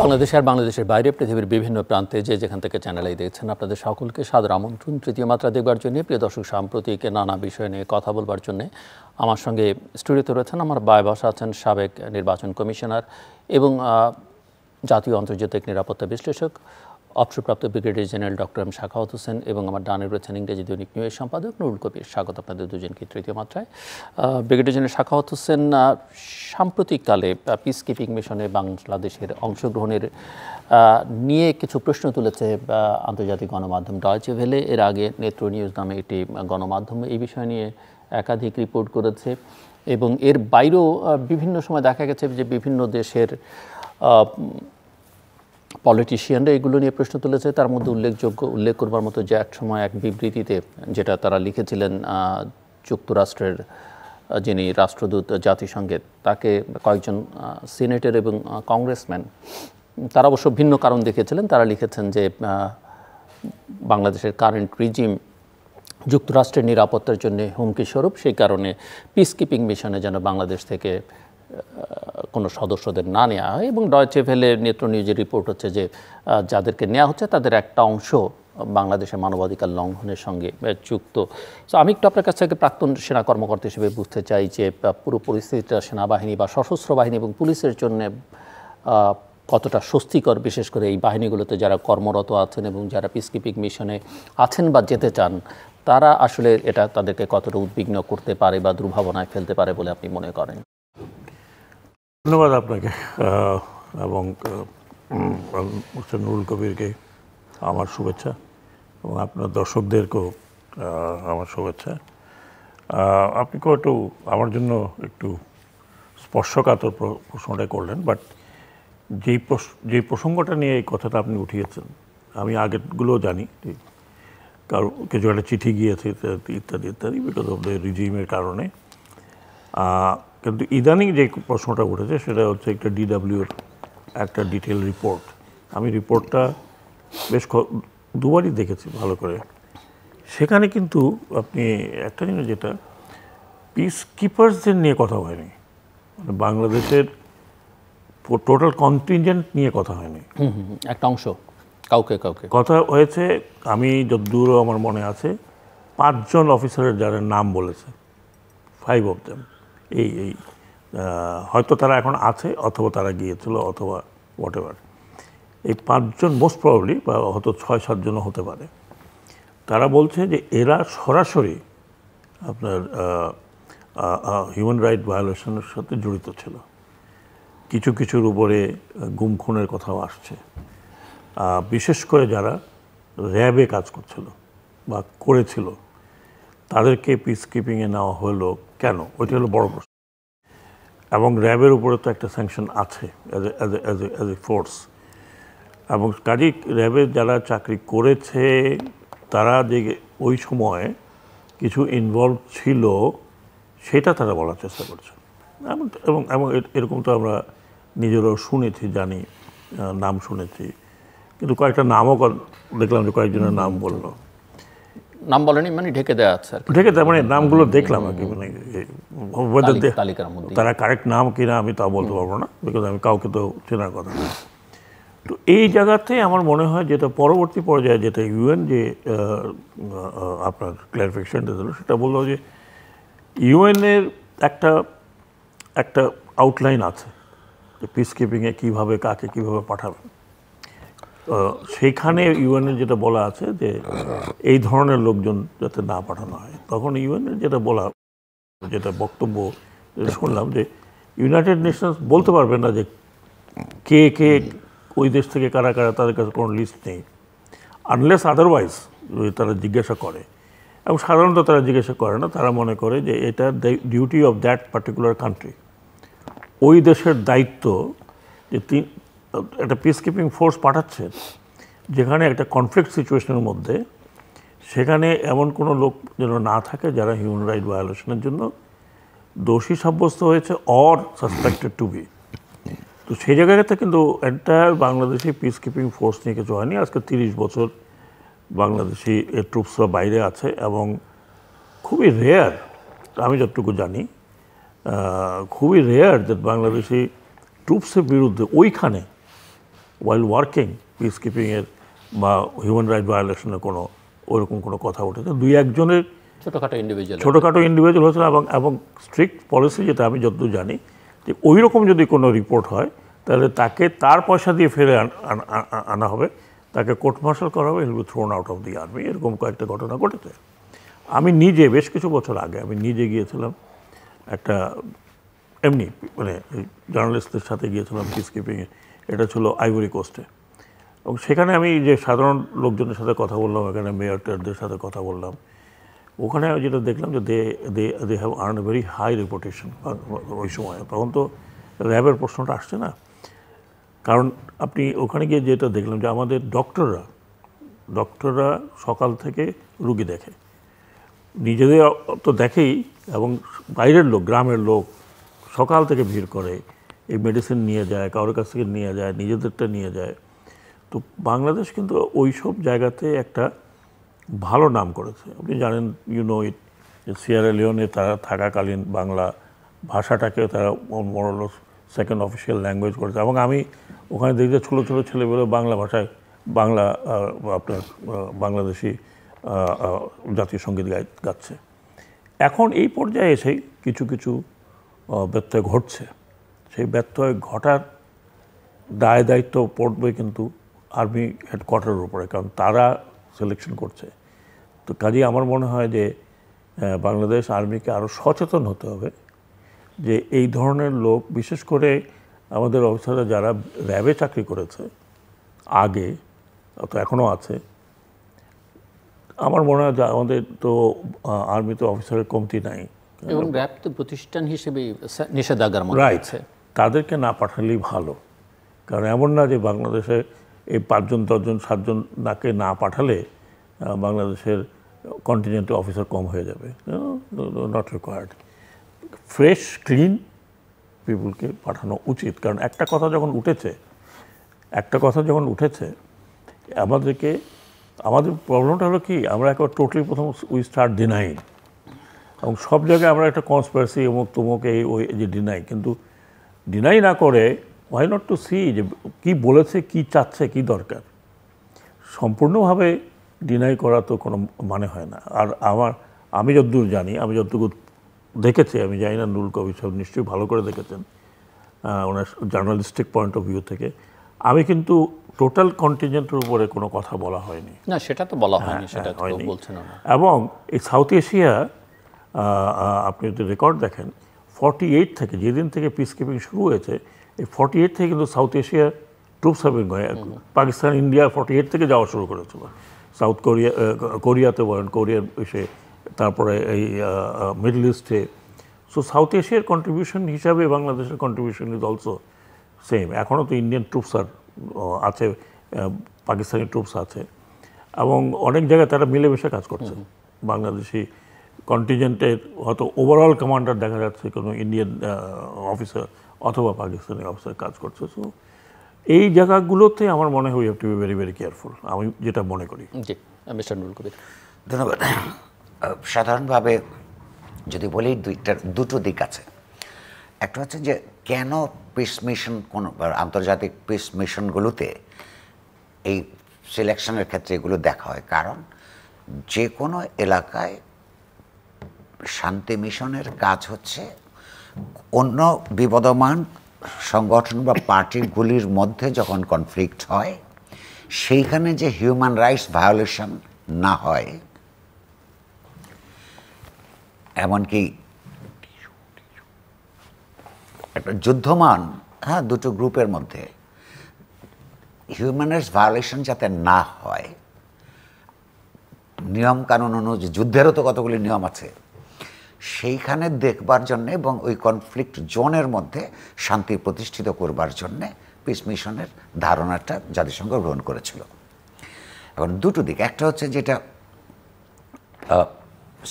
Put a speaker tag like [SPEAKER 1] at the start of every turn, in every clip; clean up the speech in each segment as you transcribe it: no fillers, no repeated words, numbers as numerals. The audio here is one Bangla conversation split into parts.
[SPEAKER 1] বাংলাদেশ আর বাংলাদেশের বাইরে পৃথিবীর বিভিন্ন প্রান্তে যে যেখান থেকে চ্যানেলেই দেখছেন আপনাদের সকলকে সাদর আমন্ত্রণ তৃতীয় মাত্রা দেখবার জন্য। প্রিয় দর্শক, সাম্প্রতিক নানা বিষয় নিয়ে কথা বলবার জন্য আমার সঙ্গে স্টুডিওতে রয়েছেন আমার বায় বসা আছেন সাবেক নির্বাচন কমিশনার এবং জাতীয় আন্তর্জাতিক নিরাপত্তা বিশ্লেষক অবসরপ্রাপ্ত brigadier general doctor M Shakhawat Hossain এবং আমার ডানে রয়েছেন ইংরেজি দৈনিক নিউজের সম্পাদক নুরুল কবির। স্বাগত আপনাদের দুজনকে তৃতীয় মাত্রায়। ব্রিগেডিয়ার জেনারেল শাখাওয়াত হোসেন, সাম্প্রতিককালে পিস কিপিং মিশনে বাংলাদেশের অংশগ্রহণের নিয়ে কিছু প্রশ্ন তুলেছে আন্তর্জাতিক গণমাধ্যম ডয়েচে ভেলে। এর আগে নেত্র নিউজ নামে একটি গণমাধ্যম এই বিষয় নিয়ে একাধিক রিপোর্ট করেছে এবং এর বাইরেও বিভিন্ন সময় দেখা গেছে যে বিভিন্ন দেশের পলিটিশিয়ানরা এগুলো নিয়ে প্রশ্ন তুলেছে। তার মধ্যে উল্লেখ করবার মতো যে এক সময় এক বিবৃতিতে যেটা তারা লিখেছিলেন, যুক্তরাষ্ট্রের যিনি রাষ্ট্রদূত জাতিসংঘে, তাকে কয়েকজন সিনেটর এবং কংগ্রেসম্যান, তারা অবশ্য ভিন্ন কারণ দেখিয়েছিলেন। তারা লিখেছেন যে বাংলাদেশের কারেন্ট রিজিম যুক্তরাষ্ট্রের নিরাপত্তার জন্য হুমকি স্বরূপ, সেই কারণে পিস কিপিং মিশনে যেন বাংলাদেশ থেকে কোনো সদস্যদের না নেওয়া হয়। এবং ডয়েচে ভেলে নেত্র নিউজের রিপোর্ট হচ্ছে যে যাদেরকে নেওয়া হচ্ছে তাদের একটা অংশ বাংলাদেশের মানবাধিকার লঙ্ঘনের সঙ্গে যুক্ত। সো আমি একটু আপনার কাছ থেকে প্রাক্তন সেনা কর্মকর্তা হিসেবে বুঝতে চাই যে পুরো পরিস্থিতিটা সেনাবাহিনী বা সশস্ত্র বাহিনী এবং পুলিশের জন্য কতটা স্বস্তিকর, বিশেষ করে এই বাহিনীগুলোতে যারা কর্মরত আছেন এবং যারা পিস কিপিং মিশনে আছেন বা যেতে চান, তারা আসলে এটা তাদেরকে কতটা উদ্বিগ্ন করতে পারে বা দুর্ভাবনায় ফেলতে পারে বলে আপনি মনে করেন?
[SPEAKER 2] ধন্যবাদ আপনাকে এবং নুরুল কবিরকে আমার শুভেচ্ছা এবং আপনার দর্শকদেরকেও আমার শুভেচ্ছা। আপনি একটু আমার জন্য একটু স্পর্শকাতর প্রশ্নটা করলেন, বাট যেই প্রসঙ্গটা নিয়ে এই কথাটা আপনি উঠিয়েছেন আমি আগেরগুলোও জানি, কারণ কিছু একটা চিঠি গিয়েছে ইত্যাদি ইত্যাদি বিকজ অফ দ্য রিজিমের কারণে। কিন্তু ইদানিং যে প্রশ্নটা উঠেছে সেটা হচ্ছে একটা ডিডাব্লিউর একটা ডিটেল রিপোর্ট। আমি রিপোর্টটা বেশ দুবারই দেখেছি ভালো করে। সেখানে কিন্তু আপনি একটা জিনিস, যেটা পিস কিপার্সদের নিয়ে কথা হয়নি, মানে বাংলাদেশের টোটাল কন্টিনজেন্ট নিয়ে কথা হয়নি,
[SPEAKER 1] একটা অংশ কাউকে
[SPEAKER 2] কথা হয়েছে। আমি যতদূর আমার মনে আছে 5 জন অফিসারের যারা নাম বলেছে, 5 অফ দেম এই হয়তো তারা এখন আছে অথবা তারা গিয়েছিল অথবা হোয়াট এভার। এই 5 জন মোস্ট প্রবাবলি বা হয়তো 6-7 জনও হতে পারে। তারা বলছে যে এরা সরাসরি আপনার হিউম্যান রাইট ভায়োলেশনের সাথে জড়িত ছিল। কিছুর উপরে গুম খুনের কথাও আসছে। বিশেষ করে যারা র্যাবে কাজ করছিল বা করেছিল তাদেরকে পিস কিপিংয়ে নেওয়া হলো কেন, ওইটা হলো বড় প্রশ্ন। এবং র্যাবের উপরে তো একটা স্যাংশন আছে অ্যাজ এ ফোর্স, এবং কাজেই র্যাবে যারা চাকরি করেছে তারা যে ওই সময়ে কিছু ইনভলভ ছিল সেটা তারা বলার চেষ্টা করছে। এবং এরকম তো আমরা নিজেরাও শুনেছি, জানি, নাম শুনেছি, কিন্তু কয়েকটা নামও দেখলাম যে কয়েকজনের নাম বললো।
[SPEAKER 1] নাম বলেনি মানে ঢেকে দেওয়া আছে,
[SPEAKER 2] ঢেকে দেওয়া মানে নামগুলো দেখলাম আর কি, মানে তারা কারেক্ট নাম কিনা আমি তা বলতে পারবো না, বিকজ আমি কাউকে তো চেনার কথা না। তো এই জায়গাতে আমার মনে হয় যেটা পরবর্তী পর্যায়ে যেটা ইউএন যে আপনার ক্লারিফিকেশনটা দিল, সেটা বললো যে ইউএনের একটা আউটলাইন আছে যে পিস কিপিংয়ে কীভাবে কাকে কীভাবে পাঠাবেন। সেইখানে ইউএনের যেটা বলা আছে যে এই ধরনের লোকজন যাতে না পাঠানো হয়। তখন ইউএনের যেটা বক্তব্য শুনলাম যে ইউনাইটেড নেশনস বলতে পারবে না যে কে ওই দেশ থেকে কারা তাদের কাছে কোনো লিস্ট নেই, আনলেস আদারওয়াইজ তারা জিজ্ঞাসা করে। এবং সাধারণত তারা জিজ্ঞাসা করে না, তারা মনে করে যে এটা duty of that particular country, ওই দেশের দায়িত্ব যে একটা পিস কিপিং ফোর্স পাঠাচ্ছে যেখানে একটা কনফ্লিক্ট সিচুয়েশনের মধ্যে, সেখানে এমন কোনো লোক যেন না থাকে যারা হিউম্যান রাইট ভায়োলেশনের জন্য দোষী সাব্যস্ত হয়েছে অর সাসপেক্টেড টু বি। তো সেই জায়গাতে কিন্তু entire Bangladeshi peace keeping force নিয়ে কিছু হয়নি। আজকে 30 বছর বাংলাদেশি ট্রুপসরা বাইরে আছে এবং খুবই রেয়ার, আমি যতটুকু জানি খুবই রেয়ার যে বাংলাদেশি ট্রুপসের বিরুদ্ধে ওইখানে ওয়াইল ওয়ার্কিং পিস কিপিংয়ের বা হিউম্যান রাইট ভায়োলেশনের ওরকম কোনো কথা উঠেছে। দুই একজনের ছোটোখাটো ইন্ডিভিজুয়াল হয়েছিল এবং স্ট্রিক্ট পলিসি, যেটা আমি যতদূর জানি, যে ওই রকম যদি কোনো রিপোর্ট হয় তাহলে তাকে তার পয়সা দিয়ে ফেলে আনা হবে, তাকে কোর্ট মার্শাল করা হবে, will be thrown out of the army. এরকম কয়েকটা ঘটনা ঘটেছে। আমি নিজে বেশ কিছু বছর আগে আমি নিজে গিয়েছিলাম একটা এমনি মানে জার্নালিস্টদের সাথে গিয়েছিলাম পিস কিপিংয়ে, এটা ছিল আইভরি কোস্টে। এবং সেখানে আমি যে সাধারণ লোকজনের সাথে কথা বললাম, এখানে মেয়রদের সাথে কথা বললাম, ওখানে যেটা দেখলাম যে they have earn a very high reputation ওই সময়। তখন তো র্যাবের প্রশ্নটা আসছে না, কারণ আপনি ওখানে গিয়ে যেটা দেখলাম যে আমাদের ডক্টররা সকাল থেকে রুগী দেখে, নিজেদের তো দেখেই, এবং বাইরের লোক, গ্রামের লোক সকাল থেকে ভিড় করে, এই মেডিসিন নিয়ে যায়, কারোর কাছ থেকে নিয়ে যায়, নিজেদেরটা নিয়ে যায়। তো বাংলাদেশ কিন্তু ওই সব জায়গাতে একটা ভালো নাম করেছে। আপনি জানেন, ইট, সিয়েরা লিওনে তারা থাকাকালীন বাংলা ভাষাটাকে তারা মোরাল সেকেন্ড অফিসিয়াল ল্যাঙ্গুয়েজ করেছে। এবং আমি ওখানে দেখি যে ছোটো ছোটো ছেলেগুলো বাংলা ভাষায় আপনার বাংলাদেশি জাতীয় সঙ্গীত গাচ্ছে। এখন এই পর্যায়ে এসেই কিছু কিছু ব্যত্যয় ঘটছে। সেই ব্যত্যয় ঘটার দায় দায়িত্ব পড়বে কিন্তু আর্মি হেডকোয়ার্টারের উপরে, কারণ তারা সিলেকশন করছে। তো কাজেই আমার মনে হয় যে বাংলাদেশ আর্মিকে আরও সচেতন হতে হবে যে এই ধরনের লোক, বিশেষ করে আমাদের অফিসাররা যারা র্যাবে চাকরি করেছে আগে, তো এখনও আছে, আমার মনে হয় যে আমাদের তো আর্মিতে অফিসারের কমতি নাই,
[SPEAKER 1] এবং র্যাব তো প্রতিষ্ঠান হিসেবে নিষেধাজ্ঞার মধ্যে আছে।
[SPEAKER 2] তাদেরকে না পাঠালেই ভালো, কারণ এমন না যে বাংলাদেশে এই 5 জন 10 জন 7 জন নাকে না পাঠালে বাংলাদেশের কন্টিনেন্টে অফিসার কম হয়ে যাবে। Not required. ফ্রেশ ক্লিন পিপুলকে পাঠানো উচিত। কারণ একটা কথা যখন উঠেছে আমাদের প্রবলেমটা হলো কি, আমরা একবার টোটালি প্রথম উই স্টার্ট ডিনাইং, এবং সব জায়গায় আমরা একটা কনস্পিরেসি অমুক তমুক ওই যে ডিনাই, কিন্তু ডিনাই না করে ওয়াই নট টু সি যে কী বলেছে, কী চাচ্ছে, কী দরকার। সম্পূর্ণভাবে ডিনাই করা তো কোনো মানে হয় না। আর আমি যতদূর জানি, আমি যতটুকু দেখেছি, আমি জানি না নুরুল কবির সাহেব নিশ্চয়ই ভালো করে দেখেছেন ওনার জার্নালিস্টিক পয়েন্ট অফ ভিউ থেকে, আমি কিন্তু টোটাল কন্টিনজেন্টের উপরে কোনো কথা বলা হয়নি।
[SPEAKER 1] না, সেটা তো বলা হয়নি, সেটা তো বলছেন না।
[SPEAKER 2] এবং এই সাউথ এশিয়া, আপনি যদি রেকর্ড দেখেন, 48 থেকে, যেদিন থেকে পিস কিপিং শুরু হয়েছে, এই 48 থেকে কিন্তু সাউথ এশিয়া ট্রুপস হবে। পাকিস্তান, ইন্ডিয়া 48 থেকে যাওয়া শুরু করেছিল। সাউথ কোরিয়াতে বলেন, কোরিয়ার এসে, তারপরে এই মিডল ইস্টে। সো সাউথ এশিয়ার কন্ট্রিবিউশন হিসাবে বাংলাদেশের কন্ট্রিবিউশন ইজ অলসো সেম। এখনও তো ইন্ডিয়ান ট্রুপস আছে, পাকিস্তানি ট্রুপস আছে, এবং অনেক জায়গায় তারা মিলেমিশে কাজ করছে। বাংলাদেশি কন্টিনজেন্টের হয়তো ওভারঅল কমান্ডার দেখা যাচ্ছে কোনো ইন্ডিয়ান অফিসার অথবা পাকিস্তানি অফিসার কাজ করছে। সো এই জায়গাগুলোতে আমার মনে হয় we have to be very very careful, আমি যেটা মনে করি।
[SPEAKER 1] জি, মিস্টার নুরুল কবির।
[SPEAKER 3] ধন্যবাদ। সাধারণভাবে যদি বলি দুটো দিক আছে। একটা হচ্ছে যে কেন পিস মিশন, কোন আন্তর্জাতিক পিস মিশনগুলোতে এই সিলেকশনের ক্ষেত্রে এগুলো দেখা হয়, কারণ যে কোনো এলাকায় শান্তি মিশনের কাজ হচ্ছে অন্য বিবদমান সংগঠন বা পার্টিগুলির মধ্যে যখন কনফ্লিক্ট হয়, সেইখানে যে হিউম্যান রাইটস ভায়োলেশন না হয়, এমনকি একটা যুদ্ধমান দুটো গ্রুপের মধ্যে হিউম্যান রাইটস ভায়োলেশন যাতে না হয়, নিয়ম কানুন অনুযায়ী, যুদ্ধেরও তো কতগুলি নিয়ম আছে, সেইখানে দেখবার জন্যে এবং ওই কনফ্লিক্ট জোনের মধ্যে শান্তি প্রতিষ্ঠিত করবার জন্যে পিস মিশনের ধারণাটা জাতিসংঘ গ্রহণ করেছিল। এখন দুটো দিক, একটা হচ্ছে যেটা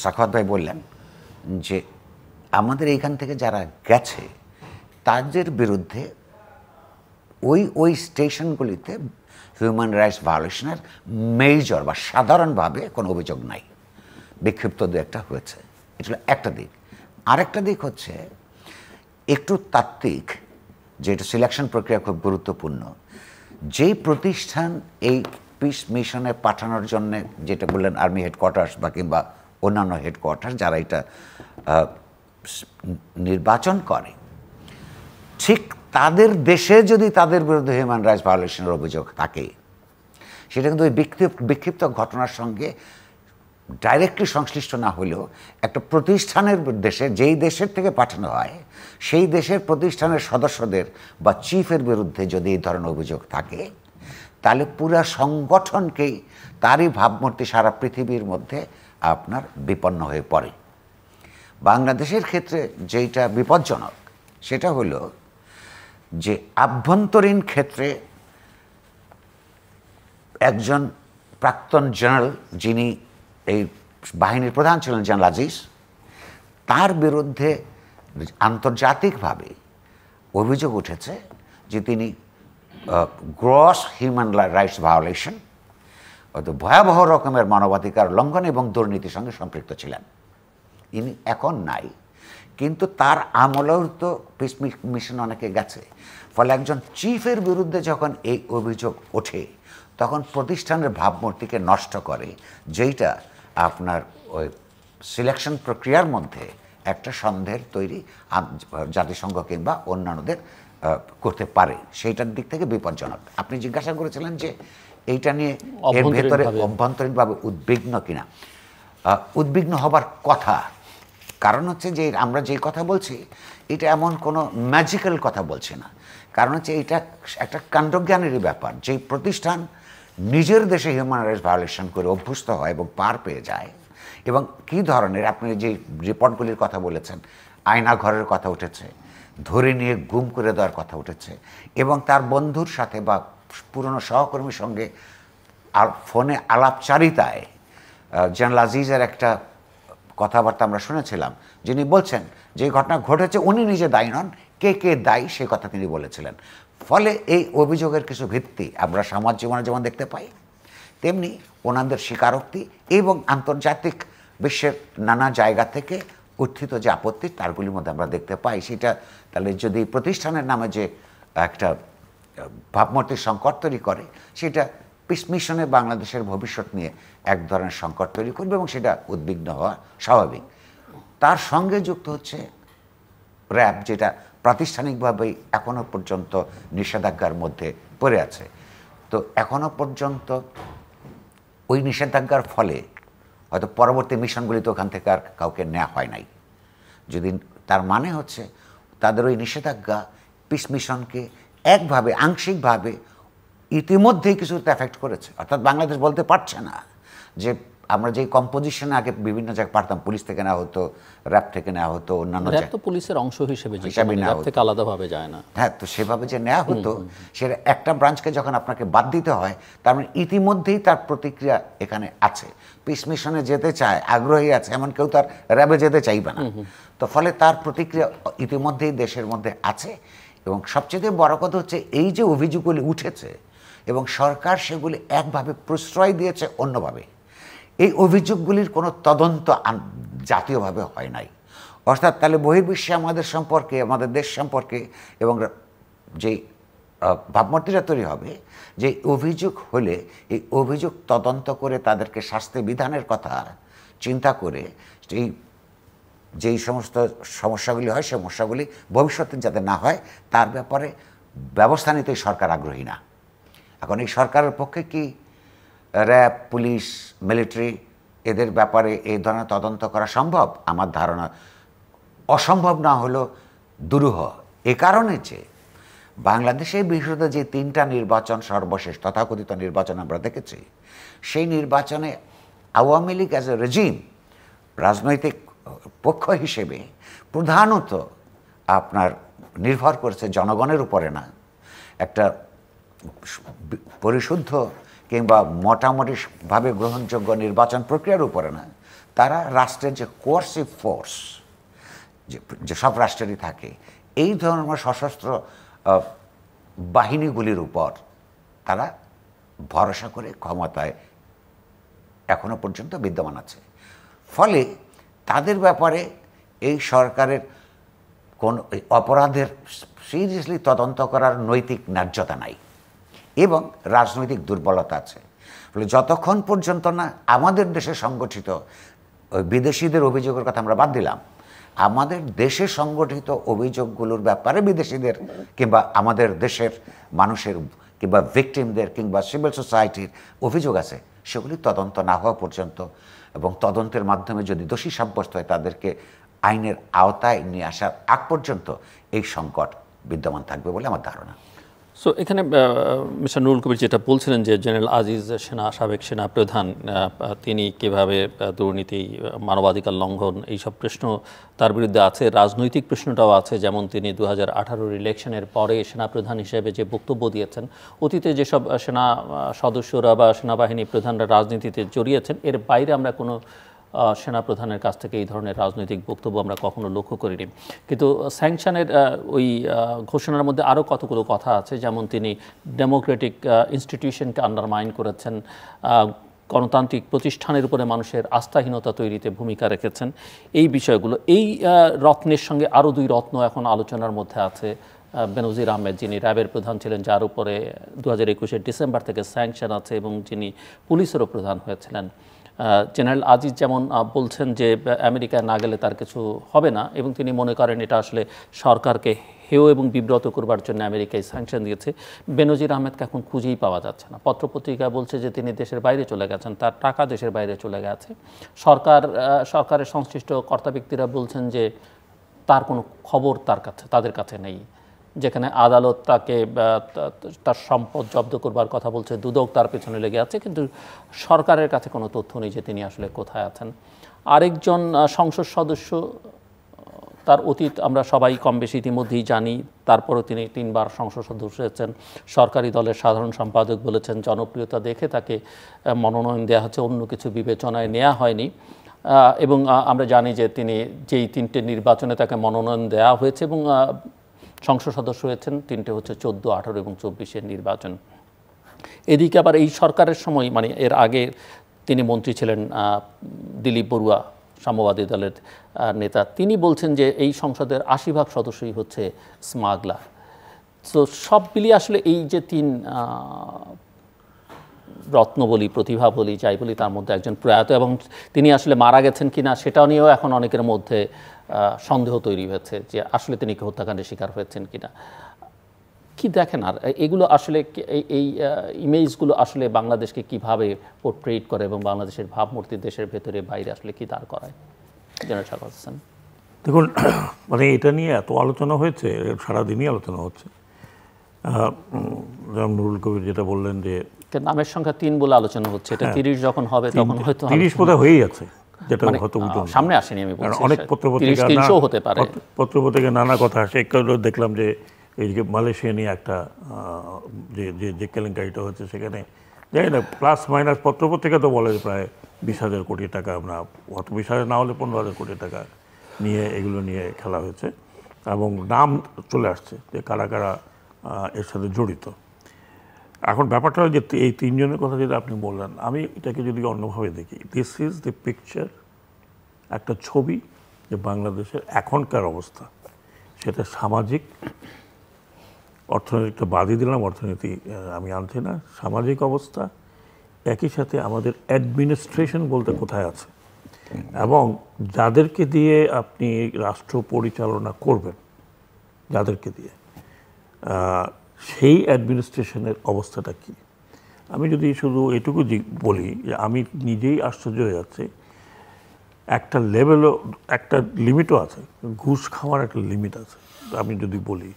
[SPEAKER 3] সাখাওয়াত ভাই বললেন যে আমাদের এইখান থেকে যারা গেছে তাদের বিরুদ্ধে ওই স্টেশনগুলিতে হিউম্যান রাইটস ভায়োলেশনের মেজর বা সাধারণভাবে কোনো অভিযোগ নাই, বিক্ষিপ্ত দু একটা হয়েছে। এটা একটা দিক। আরেকটা দিক হচ্ছে একটু তাত্ত্বিক, যে এটা সিলেকশন প্রক্রিয়া খুব গুরুত্বপূর্ণ, যেই প্রতিষ্ঠান এই পিস মিশনে পাঠানোর জন্য, যেটা বললেন আর্মি হেডকোয়ার্টার্স বা কিংবা অন্যান্য হেডকোয়ার্টার্স যারা এটা নির্বাচন করে, ঠিক তাদের দেশে যদি তাদের বিরুদ্ধে হিউম্যান রাইটস ভায়োলেশনের অভিযোগ থাকে, সেটা কিন্তু ওই বিক্ষিপ্ত ঘটনার সঙ্গে ডাইরেক্টলি সংশ্লিষ্ট না হলেও একটা প্রতিষ্ঠানের দেশে, যেই দেশের থেকে পাঠানো হয় সেই দেশের প্রতিষ্ঠানের সদস্যদের বা চিফের বিরুদ্ধে যদি এই ধরনের অভিযোগ থাকে, তাহলে পুরা সংগঠনকেই, তারই ভাবমূর্তি সারা পৃথিবীর মধ্যে আপনার বিপন্ন হয়ে পড়ে। বাংলাদেশের ক্ষেত্রে যেটা বিপজ্জনক সেটা হলো যে আভ্যন্তরীণ ক্ষেত্রে একজন প্রাক্তন জেনারেল, যিনি এই বাহিনীর প্রধান ছিলেন, জেনারেল আজিজ, তার বিরুদ্ধে আন্তর্জাতিকভাবে অভিযোগ উঠেছে যে তিনি গ্রস হিউম্যান রাইটস ভায়োলেশন, অর্থাৎ ভয়াবহ রকমের মানবাধিকার লঙ্ঘন এবং দুর্নীতির সঙ্গে সম্পৃক্ত ছিলেন। ইনি এখন নাই, কিন্তু তার আমলেও তো পিস মিশন অনেকে গেছে। ফলে একজন চিফের বিরুদ্ধে যখন এই অভিযোগ ওঠে, তখন প্রতিষ্ঠানের ভাবমূর্তিকে নষ্ট করে, যেইটা আপনার ওই সিলেকশন প্রক্রিয়ার মধ্যে একটা সন্দেহের তৈরি জাতিসংঘ কিংবা অন্যান্যদের করতে পারে। সেইটার দিক থেকে বিপজ্জনক। আপনি জিজ্ঞাসা করেছিলেন যে এইটা নিয়ে এর ভেতরে অভ্যন্তরীণভাবে উদ্বিগ্ন কিনা। উদ্বিগ্ন হবার কথা, কারণ হচ্ছে যে আমরা যেই কথা বলছি এটা এমন কোনো ম্যাজিক্যাল কথা বলছি না। কারণ হচ্ছে এটা একটা কাণ্ডজ্ঞানেরই ব্যাপার। যেই প্রতিষ্ঠান নিজের দেশে হিউম্যান রাইটস ভায়োলেশন করে অভ্যস্ত হয় এবং পার পেয়ে যায়, এবং কী ধরনের, আপনি যে রিপোর্টগুলির কথা বলেছেন, আয়না ঘরের কথা উঠেছে, ধরে নিয়ে গুম করে দেওয়ার কথা উঠেছে, এবং তার বন্ধুর সাথে বা পুরনো সহকর্মীর সঙ্গে ফোনে আলাপচারিতায় জেনারেল আজিজের একটা কথাবার্তা আমরা শুনেছিলাম, যিনি বলছেন যে ঘটনা ঘটেছে উনি নিজে দায়ী নন, কে কে দায়ী সে কথা তিনি বলেছিলেন। ফলে এই অভিযোগের কিছু ভিত্তি আমরা সমাজ জীবনে যেমন দেখতে পাই, তেমনি ওনাদের স্বীকারোক্তি এবং আন্তর্জাতিক বিশ্বের নানা জায়গা থেকে উত্থিত যে আপত্তি তারগুলির মধ্যে আমরা দেখতে পাই। সেটা তাহলে যদি প্রতিষ্ঠানের নামে যে একটা ভাবমূর্তির সংকট তৈরি করে, সেটা পিস মিশনে বাংলাদেশের ভবিষ্যৎ নিয়ে এক ধরনের সংকট তৈরি করবে, এবং সেটা উদ্বিগ্ন হওয়া স্বাভাবিক। তার সঙ্গে যুক্ত হচ্ছে র্যাব, যেটা প্রাতিষ্ঠানিকভাবেই এখনও পর্যন্ত নিষেধাজ্ঞার মধ্যে পড়ে আছে। তো এখনও পর্যন্ত ওই নিষেধাজ্ঞার ফলে হয়তো পরবর্তী মিশনগুলিতে ওখান থেকে আর কাউকে নেওয়া হয় নাই। যদি তার মানে হচ্ছে তাদের ওই নিষেধাজ্ঞা পিস মিশনকে একভাবে, আংশিকভাবে ইতিমধ্যেই কিছুতে এফেক্ট করেছে। অর্থাৎ বাংলাদেশ বলতে পারছে না যে আমরা যে কম্পোজিশনে আগে বিভিন্ন জায়গায় পারতাম, পুলিশ থেকে নেওয়া হতো, র্যাব থেকে নেওয়া হতো, অন্যান্য
[SPEAKER 1] তো পুলিশের অংশ হিসেবে থেকে আলাদাভাবে যায় না।
[SPEAKER 3] হ্যাঁ, তো সেভাবে যে নেওয়া হতো, সেটা একটা ব্রাঞ্চকে যখন আপনাকে বাদ দিতে হয়, তার মানে ইতিমধ্যেই তার প্রতিক্রিয়া এখানে আছে। পিস মিশনে যেতে চায়, আগ্রহী আছে, এমন কেউ তার র্যাবে যেতে চাইবে না। তো ফলে তার প্রতিক্রিয়া ইতিমধ্যেই দেশের মধ্যে আছে। এবং সবচেয়ে বড় কথা হচ্ছে এই যে অভিযোগগুলি উঠেছে এবং সরকার সেগুলি একভাবে প্রশ্রয় দিয়েছে অন্যভাবে, এই অভিযোগগুলির কোনো তদন্ত জাতীয়ভাবে হয় নাই। অর্থাৎ তাহলে বহির্বিশ্বে আমাদের সম্পর্কে, আমাদের দেশ সম্পর্কে এবং যেই ভাবমূর্তিটা তৈরি হবে, যে অভিযোগ হলে এই অভিযোগ তদন্ত করে তাদেরকে শাস্তি বিধানের কথা চিন্তা করে এই যেই সমস্ত সমস্যাগুলি হয়, সমস্যাগুলি ভবিষ্যতে যাতে না হয় তার ব্যাপারে ব্যবস্থা নিতে সরকার আগ্রহী না। এখন এই সরকারের পক্ষে কি র্যাব, পুলিশ, মিলিটারি এদের ব্যাপারে এই ধরনের তদন্ত করা সম্ভব? আমার ধারণা অসম্ভব না হলেও দুরূহ। এ কারণে যে বাংলাদেশের বিশেষত যে 3টা নির্বাচন, সর্বশেষ তথাকথিত নির্বাচন আমরা দেখেছি, সেই নির্বাচনে Awami League as a regime, রাজনৈতিক পক্ষ হিসেবে প্রধানত আপনার নির্ভর করেছে জনগণের উপরে না, একটা পরিশুদ্ধ কিংবা মোটামুটিভাবে গ্রহণযোগ্য নির্বাচন প্রক্রিয়ার উপরে না। তারা রাষ্ট্রের যে কোয়ার্সিভ ফোর্স, যে সব রাষ্ট্রেরই থাকে, এই ধরনের সশস্ত্র বাহিনীগুলির উপর তারা ভরসা করে ক্ষমতায় এখনো পর্যন্ত বিদ্যমান আছে। ফলে তাদের ব্যাপারে এই সরকারের কোন অপরাধের সিরিয়াসলি তদন্ত করার নৈতিক ন্যায্যতা নাই। এবং রাজনৈতিক দুর্বলতা আছে। ফলে যতক্ষণ পর্যন্ত না আমাদের দেশে সংগঠিত, ওই বিদেশিদের অভিযোগের কথা আমরা বাদ দিলাম, আমাদের দেশে সংগঠিত অভিযোগগুলোর ব্যাপারে বিদেশিদের কিংবা আমাদের দেশের মানুষের কিংবা ভিকটিমদের কিংবা সিভিল সোসাইটির অভিযোগ আছে, সেগুলি তদন্ত না হওয়া পর্যন্ত এবং তদন্তের মাধ্যমে যদি দোষী সাব্যস্ত হয় তাদেরকে আইনের আওতায় নিয়ে আসার আগ পর্যন্ত এই সংকট বিদ্যমান থাকবে বলে আমার ধারণা।
[SPEAKER 1] সো এখানে মিস্টার নুরুল কবির যেটা বলছিলেন যে জেনারেল আজিজ সাবেক সেনা প্রধান, তিনি কিভাবে দুর্নীতি, মানবাধিকার লঙ্ঘন এইসব প্রশ্ন তার বিরুদ্ধে আছে, রাজনৈতিক প্রশ্নটাও আছে। যেমন তিনি 2018 ইলেকশনের পরে সেনাপ্রধান হিসেবে যে বক্তব্য দিয়েছেন, অতীতে যেসব সেনা সদস্যরা বা সেনাবাহিনী প্রধানরা রাজনীতিতে জড়িয়েছেন, এর বাইরে আমরা কোনো সেনাপ্রধানের কাছ থেকে এই ধরনের রাজনৈতিক বক্তব্য আমরা কখনো লক্ষ্য করিনি। কিন্তু স্যাংশনের ওই ঘোষণার মধ্যে আরও কতগুলো কথা আছে, যেমন তিনি ডেমোক্রেটিক ইনস্টিটিউশনকে আন্ডারমাইন করেছেন, গণতান্ত্রিক প্রতিষ্ঠানের উপরে মানুষের আস্থাহীনতা তৈরিতে ভূমিকা রেখেছেন। এই বিষয়গুলো, এই রত্নের সঙ্গে আরও দুই রত্ন এখন আলোচনার মধ্যে আছে। বেনজির আহমেদ, যিনি র্যাবের প্রধান ছিলেন, যার উপরে 2021 ডিসেম্বর থেকে স্যাংশন আছে এবং যিনি পুলিশেরও প্রধান হয়েছিলেন। জেনারেল আজিজ যেমন বলছেন যে আমেরিকায় না গেলে তার কিছু হবে না, এবং তিনি মনে করেন এটা আসলে সরকারকে হেয় এবং বিব্রত করবার জন্য আমেরিকায় স্যাংশন দিয়েছে। বেনজির আহমেদকে এখন খুঁজেই পাওয়া যাচ্ছে না। পত্রপত্রিকায় বলছে যে তিনি দেশের বাইরে চলে গেছেন, তার টাকা দেশের বাইরে চলে গেছে। সরকারের সংশ্লিষ্ট কর্তা ব্যক্তিরা বলছেন যে তার কোনো খবর তাদের কাছে নেই। যেখানে আদালত তাকে তার সম্পদ জব্দ করবার কথা বলছে, দুদক তার পেছনে লেগে আছে, কিন্তু সরকারের কাছে কোনো তথ্য নেই যে তিনি আসলে কোথায় আছেন। আরেকজন সংসদ সদস্য, তার অতীত আমরা সবাই কম বেশি ইতিমধ্যেই জানি, তারপরও তিনি 3 বার সংসদ সদস্য হয়েছেন, সরকারি দলের সাধারণ সম্পাদক বলেছেন, জনপ্রিয়তা দেখে তাকে মনোনয়ন দেওয়া হচ্ছে, অন্য কিছু বিবেচনায় নেওয়া হয়নি। এবং আমরা জানি যে তিনি যেই 3টে নির্বাচনে তাকে মনোনয়ন দেওয়া হয়েছে এবং সংসদ সদস্য হয়েছেন, 3টে হচ্ছে 14, 18 এবং 24-এর নির্বাচন। এদিকে আবার এই সরকারের সময়, মানে এর আগে তিনি মন্ত্রী ছিলেন দিলীপ বড়ুয়া, সাম্যবাদী দলের নেতা, তিনি বলছেন যে এই সংসদের 80% সদস্যই হচ্ছে স্মাগলার। তো সব মিলিয়ে আসলে এই যে 3 রত্ন বলি, প্রতিভা বলি, যাই বলি, তার মধ্যে একজন প্রয়াত, এবং তিনি আসলে মারা গেছেন কিনা সেটাও নিয়েও এখন অনেকের মধ্যে সন্দেহ তৈরি হয়েছে যে আসলে তিনি কি হত্যাকাণ্ডের শিকার হয়েছেন কিনা। কি দেখেন, আর এগুলো আসলে এই ইমেজগুলো আসলে বাংলাদেশকে কিভাবে পোর্ট্রেট করে এবং বাংলাদেশের ভাবমূর্তি দেশের ভেতরে বাইরে আসলে কি দাঁড় করায়? জেনারেল শাহবাজ হোসেন,
[SPEAKER 2] দেখুন, মানে এটা নিয়ে এত আলোচনা হয়েছে, সারাদিনই আলোচনা হচ্ছে। যেমন নুরুল কবির যেটা বললেন যে
[SPEAKER 1] নামের সংখ্যা 3 বলে আলোচনা হচ্ছে, এটা 30 যখন হবে তখন হয়তো
[SPEAKER 2] 30 বোধহয় হয়েই আছে, যেটা হয়তো
[SPEAKER 1] সামনে আসেনি। আমি বলছি
[SPEAKER 2] অনেক পত্রপত্রিকা
[SPEAKER 1] হতে পারে,
[SPEAKER 2] পত্রপত্রিকা নানা কথা আসে। একটু দেখলাম যে এই যে মালয়েশিয়া নিয়ে একটা যে কেলেঙ্কারিটা হচ্ছে, সেখানে জানি না প্লাস মাইনাস পত্রপত্রিকা তো বলে প্রায় 20,000 কোটি টাকা, আমরা 20,000 না হলে 15,000 কোটি টাকা নিয়ে এগুলো নিয়ে খেলা হয়েছে, এবং নাম চলে আসছে যে কারা কারা এর সাথে জড়িত। এখন ব্যাপারটা হলো যে এই 3 জনের কথা যেটা আপনি বললেন, আমি এটাকে যদি অন্যভাবে দেখি, দিস ইজ দ্য পিকচার, একটা ছবি যে বাংলাদেশের এখনকার অবস্থা, সেটা সামাজিক, অর্থনৈতিকটা বাদই দিলাম, অর্থনীতি আমি আনছি না, সামাজিক অবস্থা, একই সাথে আমাদের অ্যাডমিনিস্ট্রেশন বলতে কোথায় আছে, এবং যাদেরকে দিয়ে আপনি রাষ্ট্র পরিচালনা করবেন, যাদেরকে দিয়ে, সেই অ্যাডমিনিস্ট্রেশনের অবস্থাটা কি। আমি যদি শুধু এটুকু বলি যে আমি নিজেই আশ্চর্য হয়ে যাচ্ছি, একটা লেভেলও, একটা লিমিটও আছে, ঘুষ খাওয়ার একটা লিমিট আছে। আমি যদি বলি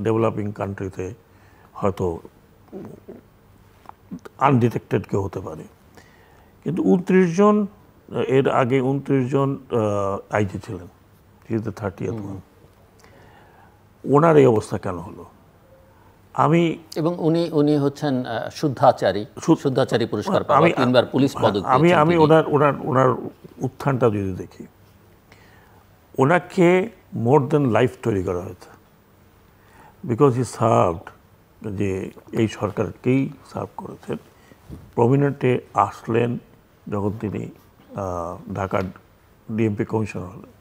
[SPEAKER 2] ডেভেলপিং কান্ট্রিতে হয়তো আনডিটেক্টেড কেউ হতে পারে, কিন্তু 29 জন, এর আগে 29 জন আইজি ছিলেন, ইজ দ্য 30th ওয়ান। ওনার এই অবস্থা কেন হলো?
[SPEAKER 1] এবং উনি হচ্ছেন শুদ্ধাচারী পুরস্কার পাওয়া, 3 বার পুলিশ পদক।
[SPEAKER 2] আমি ওনার উত্থানটা যদি দেখি, ওনাকে মোর দেন লাইফ তৈরি করা হয়েছে, বিকজ হি সার্ভড, যে এই সরকারকেই সার্ভ করেছেন। প্রমিনেন্টে আসলেন যখন তিনি ঢাকা ডিএমপি কমিশনার হলেন,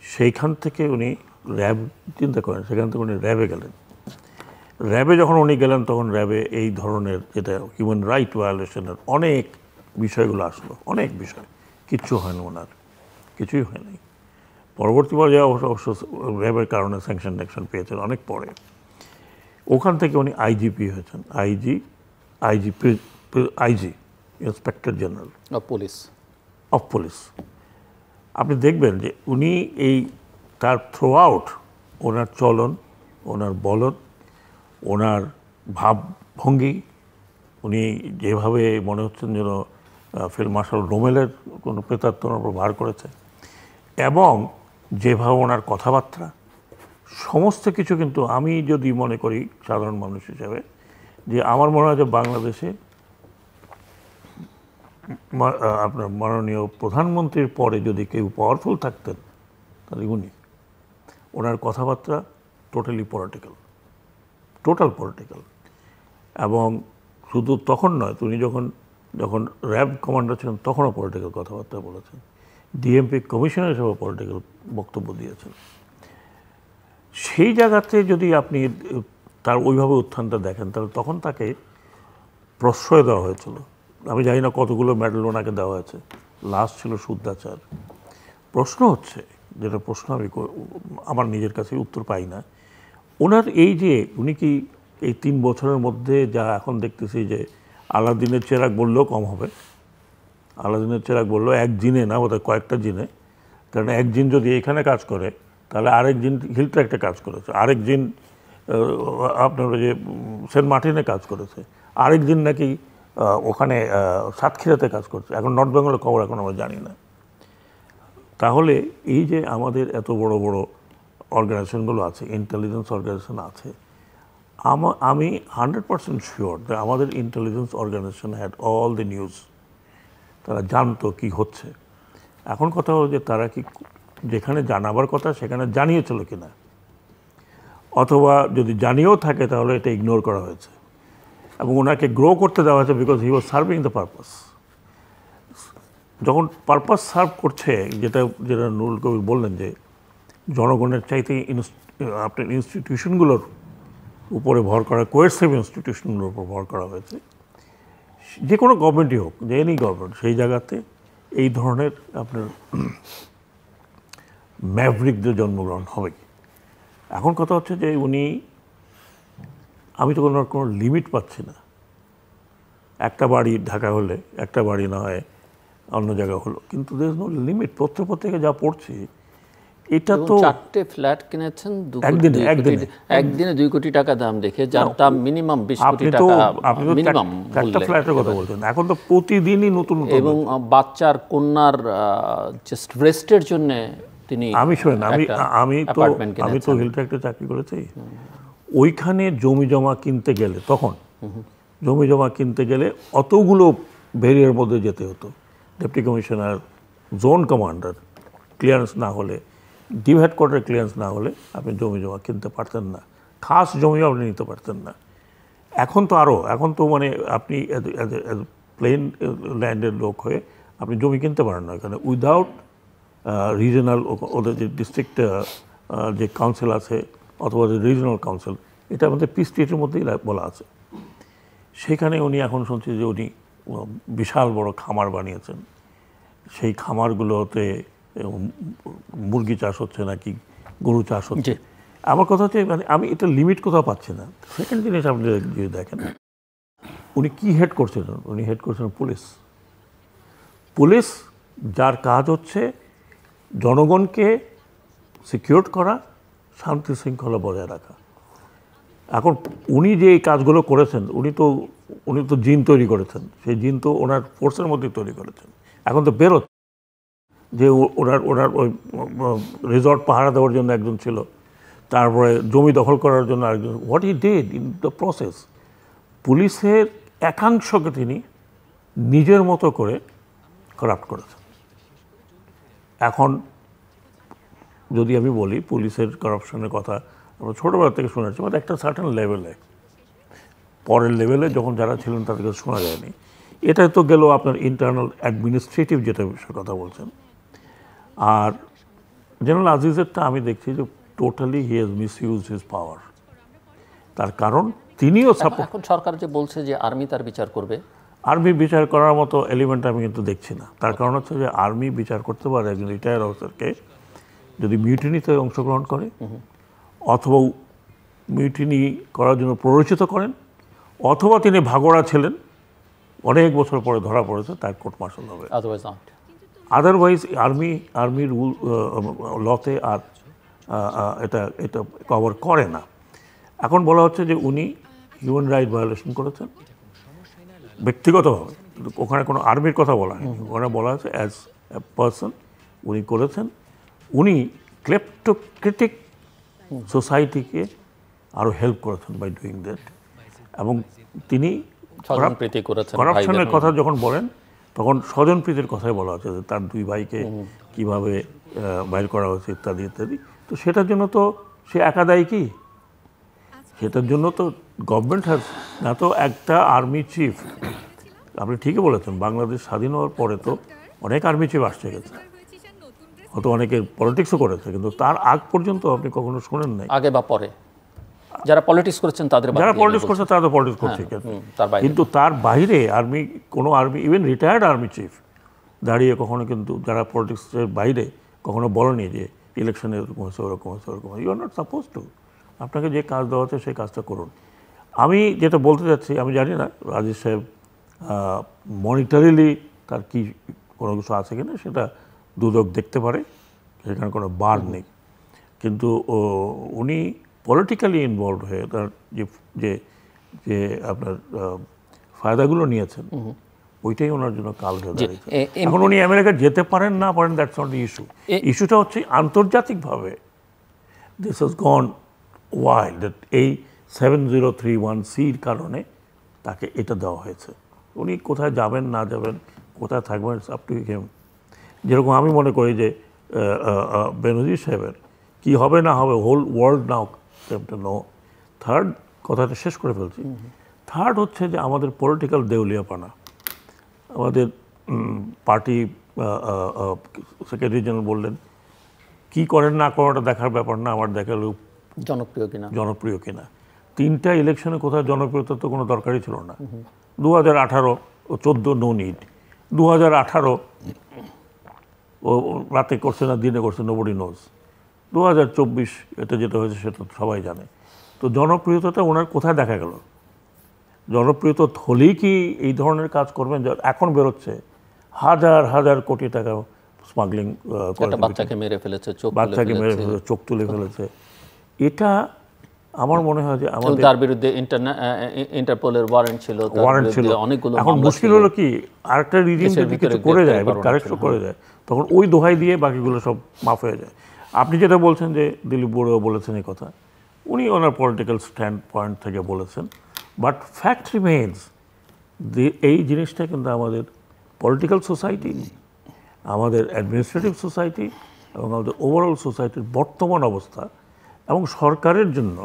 [SPEAKER 2] সেইখান থেকে উনি র্যাব চিন্তা করেন, সেখান থেকে উনি র্যাবে গেলেন, র্যাবে যখন উনি গেলেন তখন র্যাবে এই ধরনের যেটা হিউম্যান রাইট ভায়োলেশনের অনেক বিষয়গুলো আসলো, অনেক বিষয়, কিচ্ছু হয়নি ওনার, কিছুই হয়নি। পরবর্তী পর্যায়ে অবশ্য র্যাবের কারণে স্যাংশন ট্যাংশন পেয়েছেন অনেক পরে। ওখান থেকে উনি আইজিপি হয়েছেন, IG inspector general of police. আপনি দেখবেন যে উনি এই তার থ্রু আউট ওনার চলন, ওনার বলন, ওনার ভাবভঙ্গি, উনি যেভাবে মনে হচ্ছেন যেন ফিল্ড মার্শাল রোমেলের কোনো প্রেতাত্ম ওনার উপর ভার করেছে, এবং যেভাবে ওনার কথাবার্তা, সমস্ত কিছু কিন্তু আমি যদি মনে করি সাধারণ মানুষ হিসেবে, যে আমার মনে হয় যে বাংলাদেশে আপনার মাননীয় প্রধানমন্ত্রীর পরে যদি কেউ পাওয়ারফুল থাকতেন তাহলে উনি। ওনার কথাবার্তা টোটালি পলিটিক্যাল, টোটাল পলিটিক্যাল। এবং শুধু তখন নয়, উনি যখন র্যাব কমান্ডার ছিলেন তখনও পলিটিক্যাল কথাবার্তা বলেছেন, ডিএমপি কমিশনার হিসেবে পলিটিক্যাল বক্তব্য দিয়েছেন। সেই জায়গাতে যদি আপনি তার ওইভাবে উত্থানটা দেখেন, তাহলে তখন তাকে প্রশ্রয় দেওয়া হয়েছিল। আমি জানি না কতগুলো মেডেল ওনাকে দেওয়া হয়েছে, লাস্ট ছিল শুদ্ধাচার। প্রশ্ন হচ্ছে, যেটা প্রশ্ন আমি আমার নিজের কাছে উত্তর পাই না, ওনার এই যে উনি কি এই 3 বছরের মধ্যে যা এখন দেখতেছি যে আলাদিনের চেরাগ বললেও কম হবে, আলাদিনের চেরাগ বললেও এক জিনে না, বোধহয় কয়েকটা জিনে, কারণ এক জিন যদি এখানে কাজ করে তাহলে আরেক জিন হিলট্র্যাক্টে কাজ করেছে, আরেক জিন আপনার যে সেন্ট মার্টিনে কাজ করেছে, আরেক জিন নাকি ওখানে সাতক্ষীরাতে কাজ করছে। এখন নর্থ বেঙ্গলের খবর এখন আমরা জানি না। তাহলে এই যে আমাদের এত বড় বড় অর্গানাইজেশনগুলো আছে, ইন্টেলিজেন্স অর্গানাইজেশন আছে, আমি 100% শিওর যে আমাদের intelligence organisation had all the news, তারা জানতো কি হচ্ছে। এখন কথা হলো যে তারা কি যেখানে জানাবার কথা সেখানে জানিয়েছিল কিনা, অথবা যদি জানিয়েও থাকে তাহলে এটা ইগনোর করা হয়েছে এবং ওনাকে গ্রো করতে দেওয়া হয়েছে, because he was serving the purpose. যখন পারপাস সার্ভ করছে, যেটা নুরুল কবির বললেন যে জনগণের চাইতে আপনার ইনস্টিটিউশনগুলোর উপরে ভর করা, কোয়েরসিভ ইনস্টিটিউশনগুলোর উপর ভর করা হয়েছে, যে কোনো গভর্নমেন্টই হোক, যে এনি গভর্নমেন্ট, সেই জায়গাতে এই ধরনের আপনার ম্যাভরিকদের জন্মগ্রহণ হবে। এখন কথা হচ্ছে যে উনি, আমি তো কোনো লিমিট পাচ্ছি না। একটা বাড়ি ঢাকা হলে, একটা বাড়ি না হয় অন্য জায়গা হলো, কিন্তু দের ইজ নো লিমিট। পত্রপত্রিকা যা পড়ছি, এটা তো
[SPEAKER 1] 4টে ফ্ল্যাট কিনেছেন একদিনে 2 কোটি টাকা দাম দেখে, যার দাম মিনিমাম 20 কোটি টাকা।
[SPEAKER 2] আপনি তো একটা ফ্ল্যাটের কথা বলছেন, এখন তো প্রতিদিনই নতুন নতুন।
[SPEAKER 1] এবং বাচ্চার কন্যার জাস্ট রেস্টের জন্য তিনি,
[SPEAKER 2] আমি শোনেন, আমি তো হিলট্র্যাক্টে চাকরি করেছি, ওইখানে জমি জমা কিনতে গেলে, তখন জমি জমা কিনতে গেলে অতগুলো ভেরিয়ার মধ্যে যেতে হতো। Deputy commissioner, zone commander clearance না হলে, ডিভ হেডকোয়ার্টার ক্লিয়ারেন্স না হলে আপনি জমি জমা কিনতে পারতেন না, খাস জমিও আপনি নিতে পারতেন না। এখন তো আরও, এখন তো মানে আপনি প্লেন ল্যান্ডের লোক হয়ে আপনি জমি কিনতে পারেন না এখানে, উইদাউট রিজনাল, ওদের যে ডিস্ট্রিক্ট যে কাউন্সিল আছে অথবা যে রিজনাল কাউন্সিল, এটা আমাদের পিস স্টেটের মধ্যেই বলা আছে। সেখানে উনি এখন শুনছি যে উনি বিশাল বড় খামার বানিয়েছেন, সেই খামারগুলোতে মুরগি চাষ হচ্ছে নাকি গরু চাষ হচ্ছে। আমার কথা হচ্ছে, মানে আমি এটা লিমিট কোথাও পাচ্ছি না। সেকেন্ড জিনিস আপনি যদি দেখেন, উনি কি হেড করছিলেন, উনি হেড করছিলেন পুলিশ, যার কাজ হচ্ছে জনগণকে সিকিউর করা, শান্তি শৃঙ্খলা বজায় রাখা। এখন উনি যে এই কাজগুলো করেছেন, উনি তো জিন তৈরি করেছেন, সেই জিন তো ওনার ফোর্সের মধ্যে তৈরি করেছেন। এখন তো বেরোচ্ছে যে ওনার ওই রিসর্ট পাহারা দেওয়ার জন্য একজন ছিল, তারপরে জমি দখল করার জন্য আরেকজন। What he did in the process, পুলিশের একাংশকে তিনি নিজের মতো করে করাপ্ট করেছেন। এখন যদি আমি বলি পুলিশের করাপশনের কথা, আমরা ছোটোবেলা থেকে শুনেছি, মানে একটা সার্টেন লেভেলে, পরের লেভেলে যখন যারা ছিলেন তাদেরকে শোনা যায়নি। এটা তো গেল আপনার ইন্টারনাল অ্যাডমিনিস্ট্রেটিভ যেটা বিষয়ে কথা বলছেন। আর জেনারেল আজিজেরটা আমি দেখছি যে totally he has misused his পাওয়ার। তার কারণ তিনিও সাপোর্ট।
[SPEAKER 1] এখন সরকার যে বলছে যে আর্মি তার বিচার করবে,
[SPEAKER 2] আর্মি বিচার করার মতো এলিমেন্ট আমি কিন্তু দেখছি না। তার কারণ হচ্ছে যে আর্মি বিচার করতে পারে একজন রিটায়ার্ড অফিসারকে যদি মিউটিনিতে অংশগ্রহণ করে অথবা মিউটিনি করার জন্য প্ররোচিত করেন, অথবা তিনি ভাগড়া ছিলেন, অনেক বছর পরে ধরা পড়েছে, তার কোর্ট মার্শাল হবে। আদারওয়াইজ আর্মি রুল লতে আর এটা কভার করে না। এখন বলা হচ্ছে যে উনি হিউম্যান রাইট ভায়োলেশন করেছেন ব্যক্তিগতভাবে, ওখানে কোনো আর্মির কথা বলা হয়নি। ওখানে বলা হচ্ছে অ্যাজ এ পার্সন উনি করেছেন। উনি ক্লেপ্টোক্রেটিক সোসাইটিকে আরও হেল্প করেছেন বাই ডুইং দ্যাট। এবং তিনি করাপশনের কথা যখন বলেন তখন স্বজনপ্রীতির কথাই বলা হচ্ছে যে তার দুই ভাইকে কীভাবে বাইর করা হয়েছে ইত্যাদি ইত্যাদি। তো সেটার জন্য তো সে একা দায়ী কি? সেটার জন্য তো গভর্নমেন্ট না, তো একটা আর্মি চিফ। আপনি ঠিকই বলেছেন, বাংলাদেশ স্বাধীন হওয়ার পরে তো অনেক আর্মি চিফ আসছে গেছে, হয়তো অনেকে পলিটিক্সও করেছে, কিন্তু তার আগ পর্যন্ত আপনি কখনো শোনেন নাই।
[SPEAKER 1] আগে বা পরে যারা পলিটিক্স করেছেন তাদের,
[SPEAKER 2] যারা পলিটিক্স করছে তারা তো পলিটিক্স করছে, কিন্তু তার বাইরে আর্মি, কোনো army, even retired army chief দাঁড়িয়ে কখনো কিন্তু যারা পলিটিক্সের বাইরে কখনো বলেনি যে ইলেকশনে এরকম হয়েছে, ওরকম হয়েছে, ওরকম। You are not suppose to. আপনাকে যে কাজ দেওয়া হচ্ছে সেই কাজটা করুন। আমি যেটা বলতে চাচ্ছি, আমি জানি না রাজেশ সাহেব মনিটারিলি তার কি কোনো কিছু আছে কিনা, সেটা দুদক দেখতে পারে, সেখানে কোনো বার নেই। কিন্তু উনি পলিটিক্যালি ইনভলভ হয়ে তার যে যে আপনার ফায়দাগুলো নিয়েছেন, ওইটাই ওনার জন্য কাল হয়ে দাঁড়িয়েছে। এখন উনি আমেরিকা যেতে পারেন না পারেন, দ্যাটস নট ইস্যু। ইস্যুটা হচ্ছে আন্তর্জাতিকভাবে this has gone wild, that এই 7031C-র কারণে তাকে এটা দেওয়া হয়েছে। উনি কোথায় যাবেন না যাবেন, কোথায় থাকবেন, আপ টু হিম। যেরকম আমি মনে করি যে বেনজির সাহেবের কী হবে না হবে, হোল ওয়ার্ল্ড নাও নো। থার্ড কথাটা শেষ করে ফেলছি। থার্ড হচ্ছে যে আমাদের পলিটিক্যাল দেউলিয়াপানা। আমাদের পার্টি সেক্রেটারি জেনারেল বললেন, কি করেন না করেন ওটা দেখার ব্যাপার না, আমার দেখালো জনপ্রিয় কিনা। 3টা ইলেকশনে কোথাও জনপ্রিয়তার তো কোনো দরকারই ছিল না। 2018 ও 14 নো নিড। 2018 ও রাতে করছে না দিনে করছে, নোবডি নোজ। 2024 এটা যেটা হয়েছে সেটা সবাই জানে। তো জনপ্রিয়তাটা ওনার কোথায় দেখা গেল? জনপ্রিয়তা হলেই কি এই ধরনের কাজ করবেন? এখন বেরোচ্ছে হাজার হাজার কোটি টাকা স্মাগলিং করে,
[SPEAKER 1] বাচ্চাকে মেরে ফেলেছে,
[SPEAKER 2] চোখ তুলে ফেলেছে। এটা আমার মনে হয় যে আমাদের
[SPEAKER 1] তার বিরুদ্ধে ইন্টারপোলের ওয়ারেন্ট ছিল, অনেকগুলো।
[SPEAKER 2] এখন মুশকিল হলো কি, আরেকটা রিজিম যদি কিছু করে যায় বা কারেক্টও করে যায়, তখন ওই দোহাই দিয়ে বাকিগুলো সব মাফ হয়ে যায়। আপনি যেটা বলছেন যে দিলীপ বড়ুয়া বলেছেন এই কথা, উনি ওনার পলিটিক্যাল স্ট্যান্ড পয়েন্ট থেকে বলেছেন, বাট ফ্যাক্ট রিমেইনস এই জিনিসটা কিন্তু আমাদের পলিটিক্যাল সোসাইটি, আমাদের অ্যাডমিনিস্ট্রেটিভ সোসাইটি এবং আমাদের ওভারঅল সোসাইটির বর্তমান অবস্থা, এবং সরকারের জন্য,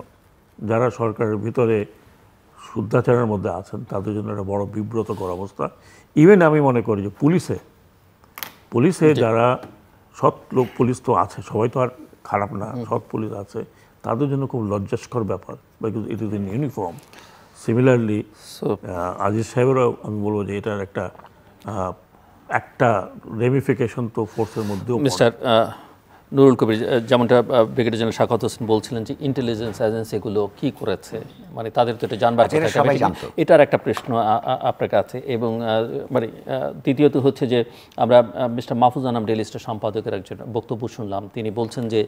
[SPEAKER 2] যারা সরকারের ভিতরে শুদ্ধাচারের মধ্যে আছেন, তাদের জন্য একটা বড় বিব্রতকর অবস্থা। ইভেন আমি মনে করি যে পুলিশে যারা সৎ লোক, পুলিশ তো আছে, সবাই তো আর খারাপ না, সৎ পুলিশ আছে, তাদের জন্য খুব লজ্জাস্কর ব্যাপার, because it is in uniform. Similarly Aziz সাহেবেরও আমি বলবো যে এটার একটা রেমিফিকেশন তো ফোর্সের মধ্যেও।
[SPEAKER 1] মিস্টার নুরুল কবির, যেমনটা ব্রিগেডিয়ার জেনারেল শাখাওয়াত হোসেন বলছিলেন যে ইন্টেলিজেন্স এজেন্সিগুলো কি করেছে, মানে তাদের তো এটা জানবার কথা, এটার একটা প্রশ্ন আপনার কাছে। এবং মানে দ্বিতীয়ত হচ্ছে যে আমরা mister Mahfuz Anam daily star সম্পাদকের একজন বক্তব্য শুনলাম, তিনি বলছেন যে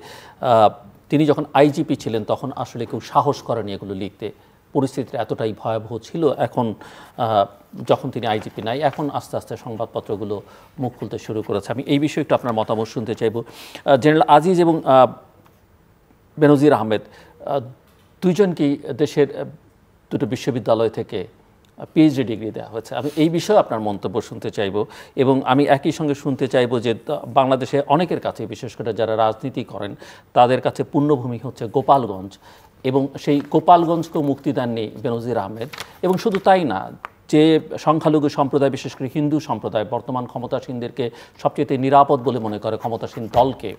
[SPEAKER 1] তিনি যখন আইজিপি ছিলেন তখন আসলে কেউ সাহস করেনি এগুলো লিখতে, পরিস্থিতিটা এতটাই ভয়াবহ ছিল। এখন যখন তিনি আইজিপি নাই, এখন আস্তে আস্তে সংবাদপত্রগুলো মুখ খুলতে শুরু করেছে। আমি এই বিষয়ে একটু আপনার মতামত শুনতে চাইব। জেনারেল আজিজ এবং বেনজির আহমেদ দুইজনকেই দেশের দুটো বিশ্ববিদ্যালয় থেকে পিএইচডি ডিগ্রি দেওয়া হয়েছে। আমি এই বিষয়ে আপনার মন্তব্য শুনতে চাইব, এবং আমি একই সঙ্গে শুনতে চাইব যে বাংলাদেশে অনেকের কাছে, বিশেষ করে যারা রাজনীতি করেন, তাদের কাছে পুণ্যভূমি হচ্ছে গোপালগঞ্জ, এবং সেই গোপালগঞ্জকেও মুক্তি দেননি বেনজির আহমেদ। এবং শুধু তাই না, যে সংখ্যালঘু সম্প্রদায়, বিশেষ করে হিন্দু সম্প্রদায় বর্তমান ক্ষমতাসীনদেরকে সবচেয়ে নিরাপদ বলে মনে করে ক্ষমতাসীন দলকে,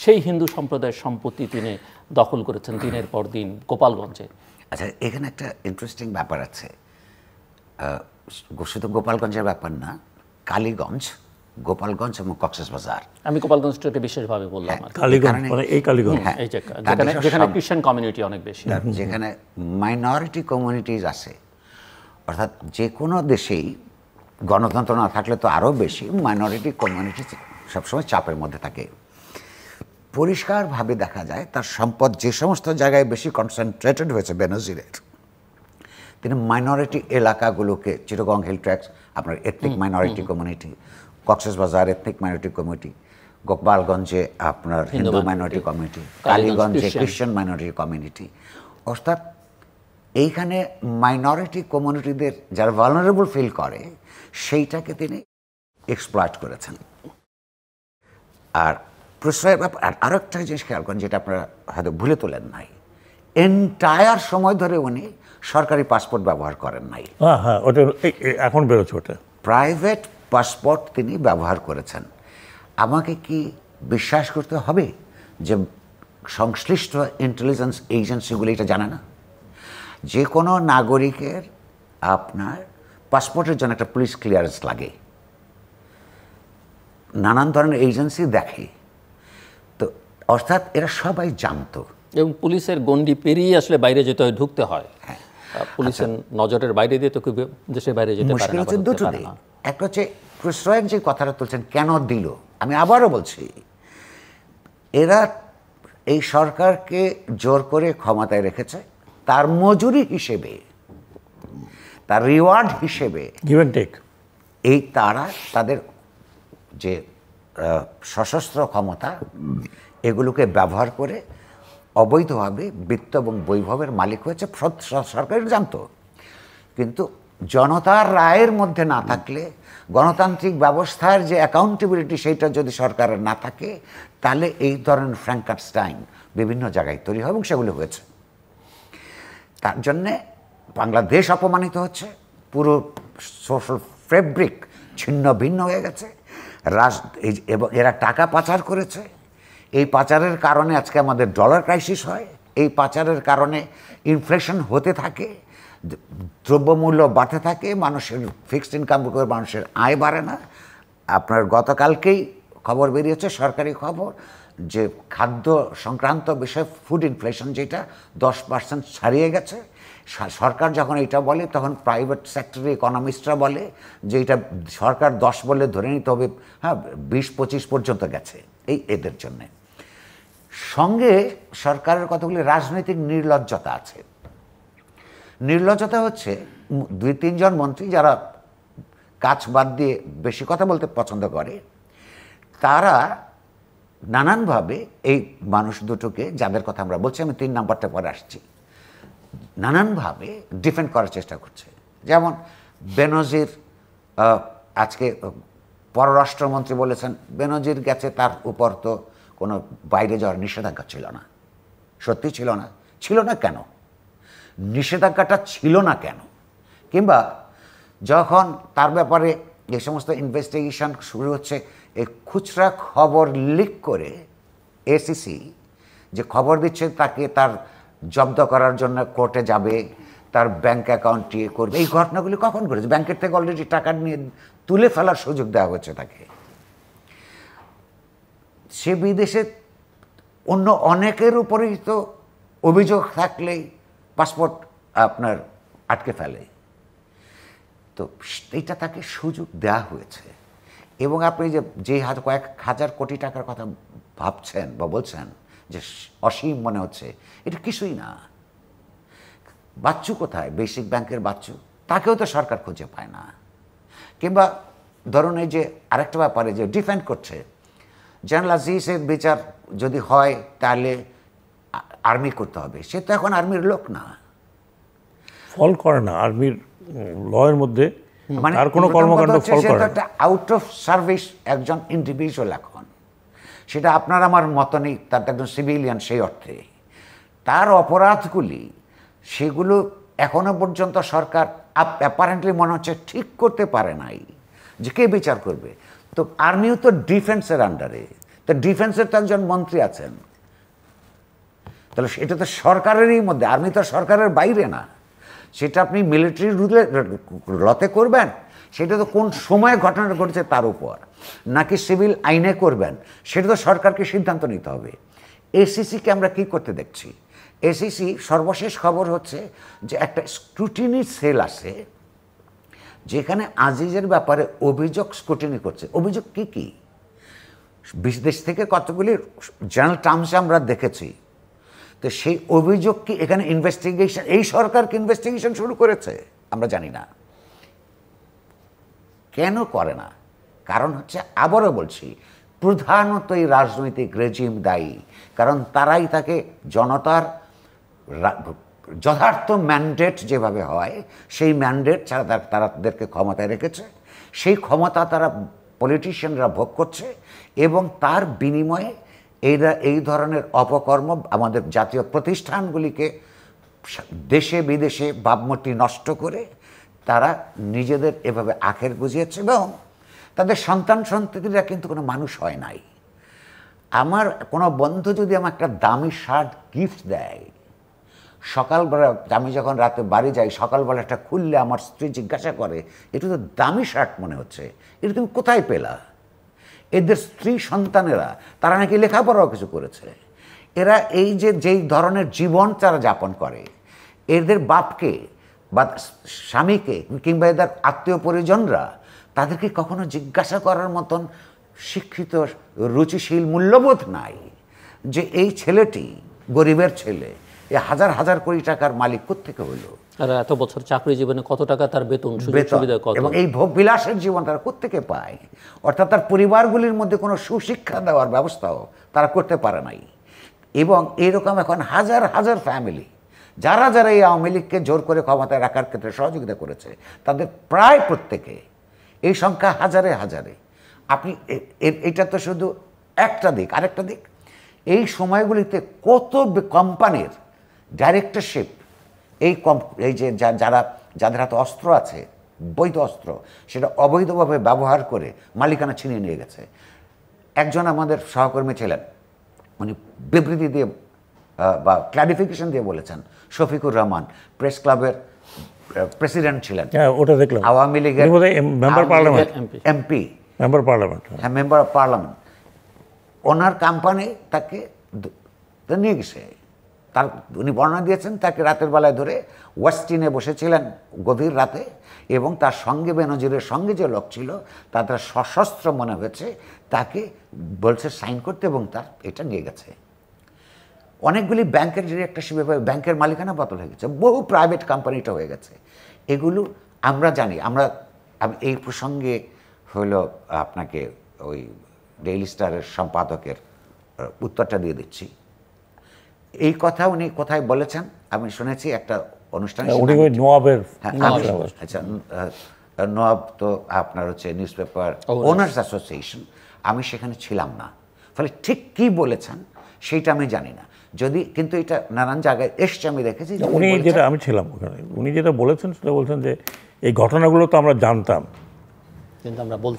[SPEAKER 1] সেই হিন্দু সম্প্রদায়ের সম্পত্তি তিনি দখল করেছেন দিনের পর দিন গোপালগঞ্জে।
[SPEAKER 3] আচ্ছা, এখানে একটা ইন্টারেস্টিং ব্যাপার আছে, শুধু গোপালগঞ্জের ব্যাপার না, কালীগঞ্জ, গোপালগঞ্জ এবং কক্সবাজার।
[SPEAKER 1] আমি গোপালগঞ্জটাকে বিশেষভাবে বললাম আর কি।
[SPEAKER 2] কালীগঞ্জ মানে এই কালীগঞ্জ,
[SPEAKER 3] হ্যাঁ,
[SPEAKER 1] এই যে যেখানে যেখানে ক্রিশ্চিয়ান কমিউনিটি অনেক বেশি,
[SPEAKER 3] যেখানে মাইনরিটি কমিউনিটিজ আছে, অর্থাৎ যে কোনো দেশেই গণতন্ত্র না থাকলে তো আরও বেশি মাইনরিটি কমিউনিটি সবসময় চাপের মধ্যে থাকে। পরিষ্কারভাবে দেখা যায় তার সম্পদ যে সমস্ত জায়গায় বেশি কনসেন্ট্রেটেড হয়েছে বেনজিরের, তিনি মাইনরিটি এলাকাগুলোকে, চিটাগং হিল ট্র্যাক্টস আপনার ethnic minority community, Cox's Bazar ethnic minority community, গোপালগঞ্জে আপনার হিন্দু মাইনরিটি কমিউনিটি, কালীগঞ্জে ক্রিশ্চিয়ান মাইনরিটি কমিউনিটি, অর্থাৎ এইখানে মাইনরিটি কমিউনিটিদের যারা ভালনারেবল ফিল করে সেইটাকে তিনি এক্সপ্লয়েট করেছেন। আর প্রশ্রয়ের ব্যাপার আরও একটা জিনিস খেয়াল করেন, যেটা আপনারা হয়তো ভুলে তোলেন নাই, এন্টায়ার সময় ধরে উনি সরকারি পাসপোর্ট ব্যবহার করেন নাই।
[SPEAKER 2] হ্যাঁ, ওটা এখন বেরোচ্ছে, ওটা
[SPEAKER 3] প্রাইভেট পাসপোর্ট তিনি ব্যবহার করেছেন। আমাকে কি বিশ্বাস করতে হবে যে সংশ্লিষ্ট ইন্টেলিজেন্স এজেন্সিগুলি এটা জানে না? যে কোনো নাগরিকের আপনার পাসপোর্টের জন্য একটা পুলিশ ক্লিয়ারেন্স লাগে, নানান ধরনের এজেন্সি দেখে, তো অর্থাৎ এরা সবাই জানতো।
[SPEAKER 1] এবং পুলিশের গণ্ডি পেরিয়ে আসলে বাইরে যেতে হয়, ঢুকতে হয়। পুলিশের নজরের বাইরে দিয়ে তো কেউ দেশের বাইরে যেতে পারে
[SPEAKER 3] মুশকিল
[SPEAKER 1] না।
[SPEAKER 3] হচ্ছে দুটো দিক। একটা হচ্ছে প্রশ্রয়ের যে কথাটা তুলছেন কেন দিল, আমি আবারও বলছি, এরা এই সরকারকে জোর করে ক্ষমতায় রেখেছে তার মজুরি হিসেবে, তার রিওয়ার্ড হিসেবে,
[SPEAKER 2] গিভ অ্যান্ড টেক।
[SPEAKER 3] এই তারা তাদের যে সশস্ত্র ক্ষমতা এগুলোকে ব্যবহার করে অবৈধভাবে বিত্ত এবং বৈভবের মালিক হয়েছে, সরকার জানতো। কিন্তু জনতার রায়ের মধ্যে না থাকলে, গণতান্ত্রিক ব্যবস্থার যে অ্যাকাউন্টেবিলিটি সেইটা যদি সরকারের না থাকে, তাহলে এই ধরনের ফ্র্যাঙ্কেনস্টাইন বিভিন্ন জায়গায় তৈরি হয় এবং সেগুলো হয়েছে। তার জন্যে বাংলাদেশ অপমানিত হচ্ছে, পুরো সোশ্যাল ফেব্রিক ছিন্ন ভিন্ন হয়ে গেছে, এবং এরা টাকা পাচার করেছে। এই পাচারের কারণে আজকে আমাদের ডলার ক্রাইসিস হয়, এই পাচারের কারণে ইনফ্লেশন হতে থাকে, দ্রব্যমূল্য বাড়তে থাকে, মানুষের ফিক্সড ইনকাম করে মানুষের আয় বাড়ে না। আপনার গতকালকেই খবর বেরিয়েছে, সরকারি খবর, যে খাদ্য সংক্রান্ত বিষয়ে ফুড ইনফ্লেশন যেটা 10% ছাড়িয়ে গেছে। সরকার যখন এটা বলে তখন প্রাইভেট সেক্টরের ইকোনমিস্টরা বলে যে এটা সরকার 10 বলে ধরে নিতে হবে, হ্যাঁ 20-25 পর্যন্ত গেছে এই এদের জন্যে। সঙ্গে সরকারের কতগুলি রাজনৈতিক নির্লজ্জতা আছে। নির্লজ্জতা হচ্ছে 2-3 জন মন্ত্রী যারা কাজ বাদ দিয়ে বেশি কথা বলতে পছন্দ করে, তারা নানানভাবে এই মানুষ দুটোকে, যাদের কথা আমরা বলছি, আমি 3 নাম্বারটা পরে আসছি, নানানভাবে ডিফেন্ড করার চেষ্টা করছে। যেমন বেনজির, আজকে পররাষ্ট্রমন্ত্রী বলেছেন বেনজির গেছে, তার উপর তো কোনো বাইরে যাওয়ার নিষেধাজ্ঞা ছিল না। সত্যি ছিল না? ছিল না কেন? নিষেধাজ্ঞাটা ছিল না কেন? কিংবা যখন তার ব্যাপারে যে সমস্ত ইনভেস্টিগেশন শুরু হচ্ছে, এই খুচরা খবর লিক করে এসিসি যে খবর দিচ্ছে তাকে তার জব্দ করার জন্য কোর্টে যাবে, তার ব্যাংক অ্যাকাউন্ট ইয়ে করবে, এই ঘটনাগুলি কখন ঘটেছে? ব্যাংকের থেকে অলরেডি টাকা নিয়ে তুলে ফেলার সুযোগ দেওয়া হচ্ছে তাকে। সে বিদেশে অন্য অনেকের উপরেই তো অভিযোগ থাকলেই পাসপোর্ট আপনার আটকে ফেলে, তো এইটা তাকে সুযোগ দেওয়া হয়েছে। এবং আপনি যে কয়েক হাজার কোটি টাকার কথা ভাবছেন বা বলছেন যে অসীম মনে হচ্ছে, এটা কিছুই না। বাচ্চু কোথায়? বেসিক ব্যাংকের বাচ্চু, তাকেও তো সরকার খুঁজে পায় না। কিংবা ধরুন এই যে আরেকটা ব্যাপারে যে ডিফেন্ড করছে, জেনারেল আজিজের বিচার যদি হয় তাহলে আর্মি করতে হবে, সে তো এখন আর্মির লোক না,
[SPEAKER 2] ফল করে না আর্মির লয়ের মধ্যে,
[SPEAKER 3] মানে
[SPEAKER 2] আর কোনো কর্মকাণ্ড ফল করে না।
[SPEAKER 3] একটা আউট অফ সার্ভিস একজন ইন্ডিভিজুয়াল এখন, সেটা আপনার আমার মত নেই, তার একজন সিভিলিয়ান সেই অর্থে। তার অপরাধগুলি সেগুলো এখনো পর্যন্ত সরকার অ্যাপারেন্টলি মনে হচ্ছে ঠিক করতে পারে নাই, যে কে বিচার করবে। তো আর্মিও তো ডিফেন্সের আন্ডারে, তো ডিফেন্সের তো একজন মন্ত্রী আছেন, তাহলে সেটা তো সরকারেরই মধ্যে, আর্মি তো সরকারের বাইরে না। সেটা আপনি মিলিটারি রুলে লতে করবেন, সেটা তো কোন সময় ঘটনাটা ঘটেছে তার উপর, নাকি সিভিল আইনে করবেন, সেটা তো সরকারকে সিদ্ধান্ত নিতে হবে। এসিসিকে আমরা কি করতে দেখছি? এসিসি সর্বশেষ খবর হচ্ছে যে একটা স্ক্রুটিনি সেল আছে যেখানে আজিজের ব্যাপারে অভিযোগ স্ক্রুটিনি করছে। অভিযোগ কি কি? বিদেশ থেকে কতগুলি জেনারেল টার্মসে আমরা দেখেছি। তো সেই অভিযোগ কি এখানে ইনভেস্টিগেশন, এই সরকার কি ইনভেস্টিগেশন শুরু করেছে? আমরা জানি না। কেন করে না? কারণ হচ্ছে, আবারও বলছি, প্রধানত এই রাজনৈতিক রেজিম দায়ী। কারণ তারাই তাকে জনতার যথার্থ ম্যান্ডেট যেভাবে হয় সেই ম্যান্ডেট ছাড়া তাদেরকে ক্ষমতায় রেখেছে, সেই ক্ষমতা তারা পলিটিশিয়ানরা ভোগ করছে, এবং তার বিনিময়ে এরা এই ধরনের অপকর্ম আমাদের জাতীয় প্রতিষ্ঠানগুলিকে দেশে বিদেশে ভাবমূর্তি নষ্ট করে তারা নিজেদের এভাবে আখের বুঝিয়েছে, এবং তাদের সন্তান সন্ততিরা কিন্তু কোনো মানুষ হয় নাই। আমার কোনো বন্ধু যদি আমার একটা দামি শার্ট গিফট দেয়, সকালবেলা আমি যখন রাতে বাড়ি যাই, সকালবেলা একটা খুললে আমার স্ত্রী জিজ্ঞাসা করে, এটা তো দামি শার্ট মনে হচ্ছে, এটা তুমি কোথায় পেলা? এদের স্ত্রী সন্তানেরা তারা নাকি লেখাপড়াও কিছু করেছে। এরা এই যে যেই ধরনের জীবন তারা যাপন করে, এদের বাপকে বা স্বামীকে কিংবা এদের আত্মীয় পরিজনরা তাদেরকে কখনো জিজ্ঞাসা করার মতন শিক্ষিত রুচিশীল মূল্যবোধ নাই যে এই ছেলেটি গরিবের ছেলে, এ হাজার হাজার কোটি টাকার মালিক কোত্থেকে হইল,
[SPEAKER 1] আর এত বছর চাকরি জীবনে কত টাকা তার বেতন, সুযোগ সুবিধা কত,
[SPEAKER 3] এবং এই ভোগ বিলাসের জীবন তারা কোত্থেকে পায়। অর্থাৎ তার পরিবারগুলির মধ্যে কোনো সুশিক্ষা দেওয়ার ব্যবস্থাও তারা করতে পারে নাই। এবং এরকম এখন হাজার হাজার ফ্যামিলি যারা যারা এই আওয়ামী লীগকে জোর করে ক্ষমতায় রাখার ক্ষেত্রে সহযোগিতা করেছে, তাদের প্রায় প্রত্যেকে, এই সংখ্যা হাজারে হাজারে। আপনি এটা তো শুধু একটা দিক, আরেকটা দিক, এই সময়গুলিতে কত কোম্পানির ডাইরেক্টরশিপ এই যে যাদের হাতে অস্ত্র আছে, বৈধ অস্ত্র, সেটা অবৈধভাবে ব্যবহার করে মালিকানা ছিনিয়ে নিয়ে গেছে। একজন আমাদের সহকর্মী ছিলেন, উনি বিবৃতি দিয়ে বা ক্লারিফিকেশন দিয়ে বলেছেন, শফিকুর রহমান প্রেস ক্লাবের প্রেসিডেন্ট ছিলেন,
[SPEAKER 2] ওটা দেখলাম,
[SPEAKER 3] আওয়ামী লীগের
[SPEAKER 2] member parliament,
[SPEAKER 3] MP,
[SPEAKER 2] member parliament,
[SPEAKER 3] হ্যাঁ মেম্বার অফ পার্লামেন্ট। ওনার কোম্পানি তাকে নিয়ে গেছে। তার উনি বর্ণনা দিয়েছেন, তাকে রাতের বেলায় ধরে ওয়েস্টিনে বসেছিলেন গভীর রাতে, এবং তার সঙ্গে বেনজিরের সঙ্গে যে লোক ছিল তাদের সশস্ত্র মনে হয়েছে, তাকে বলছে সাইন করতে, এবং তার এটা নিয়ে গেছে। অনেকগুলি ব্যাংকের ডিরেক্টরশিপ, ব্যাংকের মালিকানা বদল হয়ে গেছে, বহু প্রাইভেট কোম্পানিটা হয়ে গেছে। এগুলো আমরা জানি। আমি এই প্রসঙ্গে হলো আপনাকে ওই ডেইলি স্টারের সম্পাদকের উত্তরটা দিয়ে দিচ্ছি। এই কথা উনি কোথায় বলেছেন আমি শুনেছি, একটা অনুষ্ঠানে। আচ্ছা, নোয়াব তো আপনার হচ্ছে নিউজ পেপার ওনার্স অ্যাসোসিয়েশন, আমি সেখানে ছিলাম না, ফলে ঠিক কি বলেছেন সেইটা আমি জানি না। যদি কিন্তু এটা নানান জায়গায় এসছে, আমি দেখেছি।
[SPEAKER 2] উনি যেটা, আমি ছিলাম ওখানে, উনি যেটা বলেছেন সেটা বলছেন যে এই ঘটনাগুলো তো আমরা জানতাম,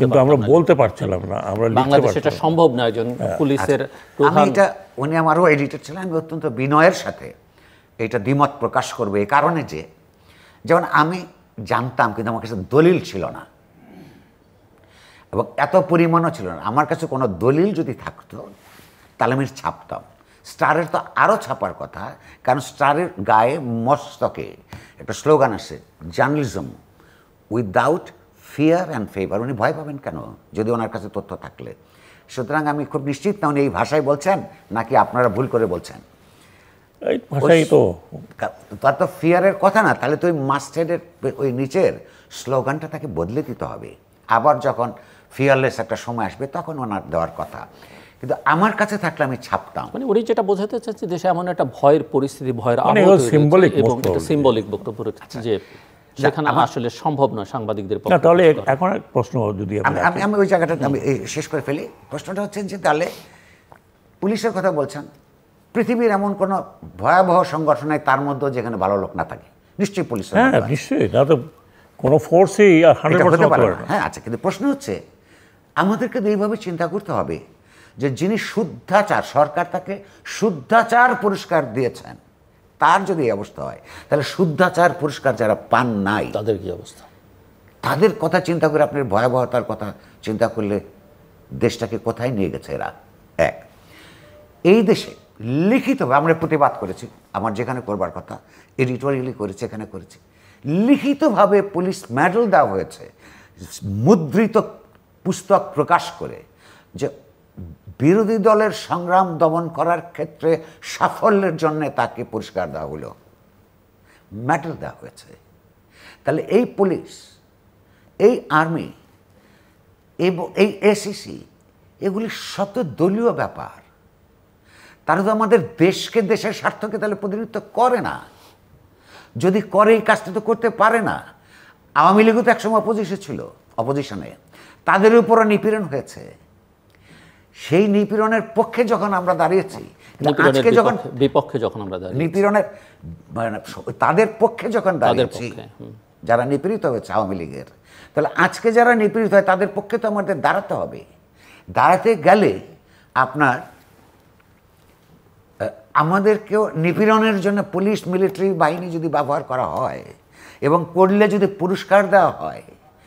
[SPEAKER 2] কিন্তু আমরা বলতে পারছিলাম না, আমরা
[SPEAKER 1] বাংলাদেশে এটা সম্ভব না। একজন পুলিশের প্রধান,
[SPEAKER 3] এটা উনি আমারও এডিটর ছিলেন, আমি অত্যন্ত বিনয়ের সাথে এটা দ্বিমত প্রকাশ করবো। এই কারণে যে, যেমন আমি জানতাম কিন্তু আমার কাছে দলিল ছিল না, এবং এত পরিমাণও ছিল না। আমার কাছে কোনো দলিল যদি থাকতো তাহলে আমি ছাপতাম। স্টারের তো আরও ছাপার কথা, কারণ স্টারের গায়ে মস্তকে একটা স্লোগান আছে, journalism without fear and favour. উনি ভয় পাবেন কেন যদি ওনার কাছে তথ্য থাকলে? সুতরাং আমি খুব নিশ্চিত না উনি এই ভাষায় বলছেন নাকি আপনারা ভুল করে বলছেন।
[SPEAKER 2] এই ভাষাই তো,
[SPEAKER 3] তার তো ফিয়ারের কথা না, তাহলে তো ওই মাস্টারের ওই নিচের স্লোগানটা তাকে বদলে দিতে হবে। আবার যখন ফিয়ারলেস একটা সময় আসবে তখন ওনার দেওয়ার কথা, কিন্তু আমার কাছে থাকলে আমি ছাপতাম।
[SPEAKER 1] মানে উনি যেটা বোঝাতে চাচ্ছি, দেশে এমন একটা ভয়ের পরিস্থিতি, ভয়ের
[SPEAKER 2] সিম্বলিক
[SPEAKER 1] বক্তব্য রেখেছে যে সেখানে আসলে সম্ভব নয় সাংবাদিকদের পক্ষে।
[SPEAKER 2] তাহলে এখন এক প্রশ্ন, যদি
[SPEAKER 3] আমি ওই জায়গাটা আমি শেষ করে ফেলি। প্রশ্নটা হচ্ছে যে, তাহলে পুলিশের কথা বলছেন, পৃথিবীর এমন কোনো ভয়াবহ সংগঠন তার মধ্যে যেখানে ভালো লোক না থাকে? নিশ্চয়ই পুলিশ,
[SPEAKER 2] হ্যাঁ নিশ্চয়ই, না তো কোনো ফোর্সই 100% হতে পারে না।
[SPEAKER 3] হ্যাঁ, আচ্ছা, কিন্তু প্রশ্ন হচ্ছে আমাদেরকে এইভাবে চিন্তা করতে হবে যে যিনি শুদ্ধাচার, সরকার তাকে শুদ্ধাচার পুরস্কার দিয়েছেন, তার যদি এই অবস্থা হয়, তাহলে শুদ্ধাচার পুরস্কার যারা পান নাই
[SPEAKER 1] তাদের কি অবস্থা?
[SPEAKER 3] তাদের কথা চিন্তা করে, আপনার ভয়াবহতার কথা চিন্তা করলে দেশটাকে কোথায় নিয়ে গেছে এরা। এক, এই দেশে লিখিতভাবে আমরা প্রতিবাদ করেছি, আমার যেখানে করবার কথা এডিটোরিয়ালি করেছি, এখানে করেছি, লিখিতভাবে পুলিশ মেডেল দেওয়া হয়েছে, মুদ্রিত পুস্তক প্রকাশ করে, যে বিরোধী দলের সংগ্রাম দমন করার ক্ষেত্রে সাফল্যের জন্য তাকে পুরস্কার দেওয়া হলো, মেডেল দেওয়া হয়েছে। তাহলে এই পুলিশ, এই আর্মি এবং এই এসিসি, এগুলি শত দলীয় ব্যাপার। তারা তো আমাদের দেশকে, দেশের স্বার্থকে তাহলে প্রতিনিধিত্ব করে না। যদি করে, এই কাজটা তো করতে পারে না। আওয়ামী লীগও তো একসময় অপোজিশনে, তাদের উপরও নিপীড়ন হয়েছে। সেই নিপীড়নের পক্ষে যখন আমরা দাঁড়িয়েছি, আজকে যখন
[SPEAKER 1] বিপক্ষে যখন আমরা
[SPEAKER 3] নিপীড়নের তাদের পক্ষে যখন দাঁড়িয়েছি, যারা নিপীড়িত হয়েছে আওয়ামী লীগের, তাহলে আজকে যারা নিপীড়িত হয় তাদের পক্ষে তো আমাদের দাঁড়াতে হবে। দাঁড়াতে গেলে আপনার আমাদেরকেও নিপীড়নের জন্য পুলিশ, মিলিটারি বাহিনী যদি ব্যবহার করা হয় এবং করলে যদি পুরস্কার দেওয়া হয়,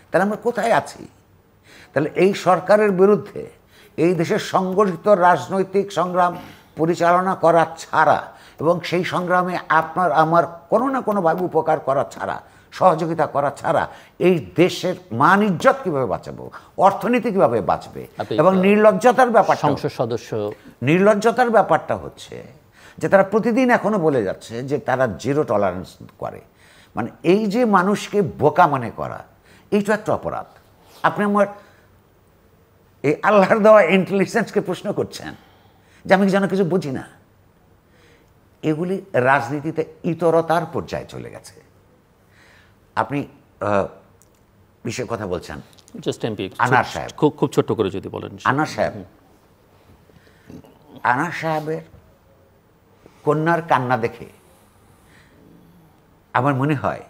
[SPEAKER 3] তাহলে আমরা কোথায় আছি? তাহলে এই সরকারের বিরুদ্ধে এই দেশের সংগঠিত রাজনৈতিক সংগ্রাম পরিচালনা করা ছাড়া এবং সেই সংগ্রামে আপনার আমার কোনো না কোনোভাবে উপকার করা ছাড়া, সহযোগিতা করা ছাড়া এই দেশের মান ইজ্জত কীভাবে বাঁচাবো, অর্থনীতি কীভাবে বাঁচবে? এবং নির্লজ্জতার ব্যাপারটা,
[SPEAKER 1] সংসদ সদস্য
[SPEAKER 3] নির্লজ্জতার ব্যাপারটা হচ্ছে যে তারা প্রতিদিন এখনো বলে যাচ্ছে যে তারা জিরো টলারেন্স করে। মানে এই যে মানুষকে বোকা মনে করা, এইটা একটা অপরাধ। আপনি আমার এই আল্লাহর দেওয়া ইন্টেলিজেন্সকে প্রশ্ন করছেন যে আমি যেন কিছু বুঝি না। এগুলি রাজনীতিতে ইতরতার পর্যায়ে চলে গেছে। আপনি বিষয়ে কথা বলছেন, আনার সাহেব,
[SPEAKER 1] খুব ছোট্ট করে যদি বলেন।
[SPEAKER 3] আনার সাহেবের কন্যার কান্না দেখে আমার মনে হয়,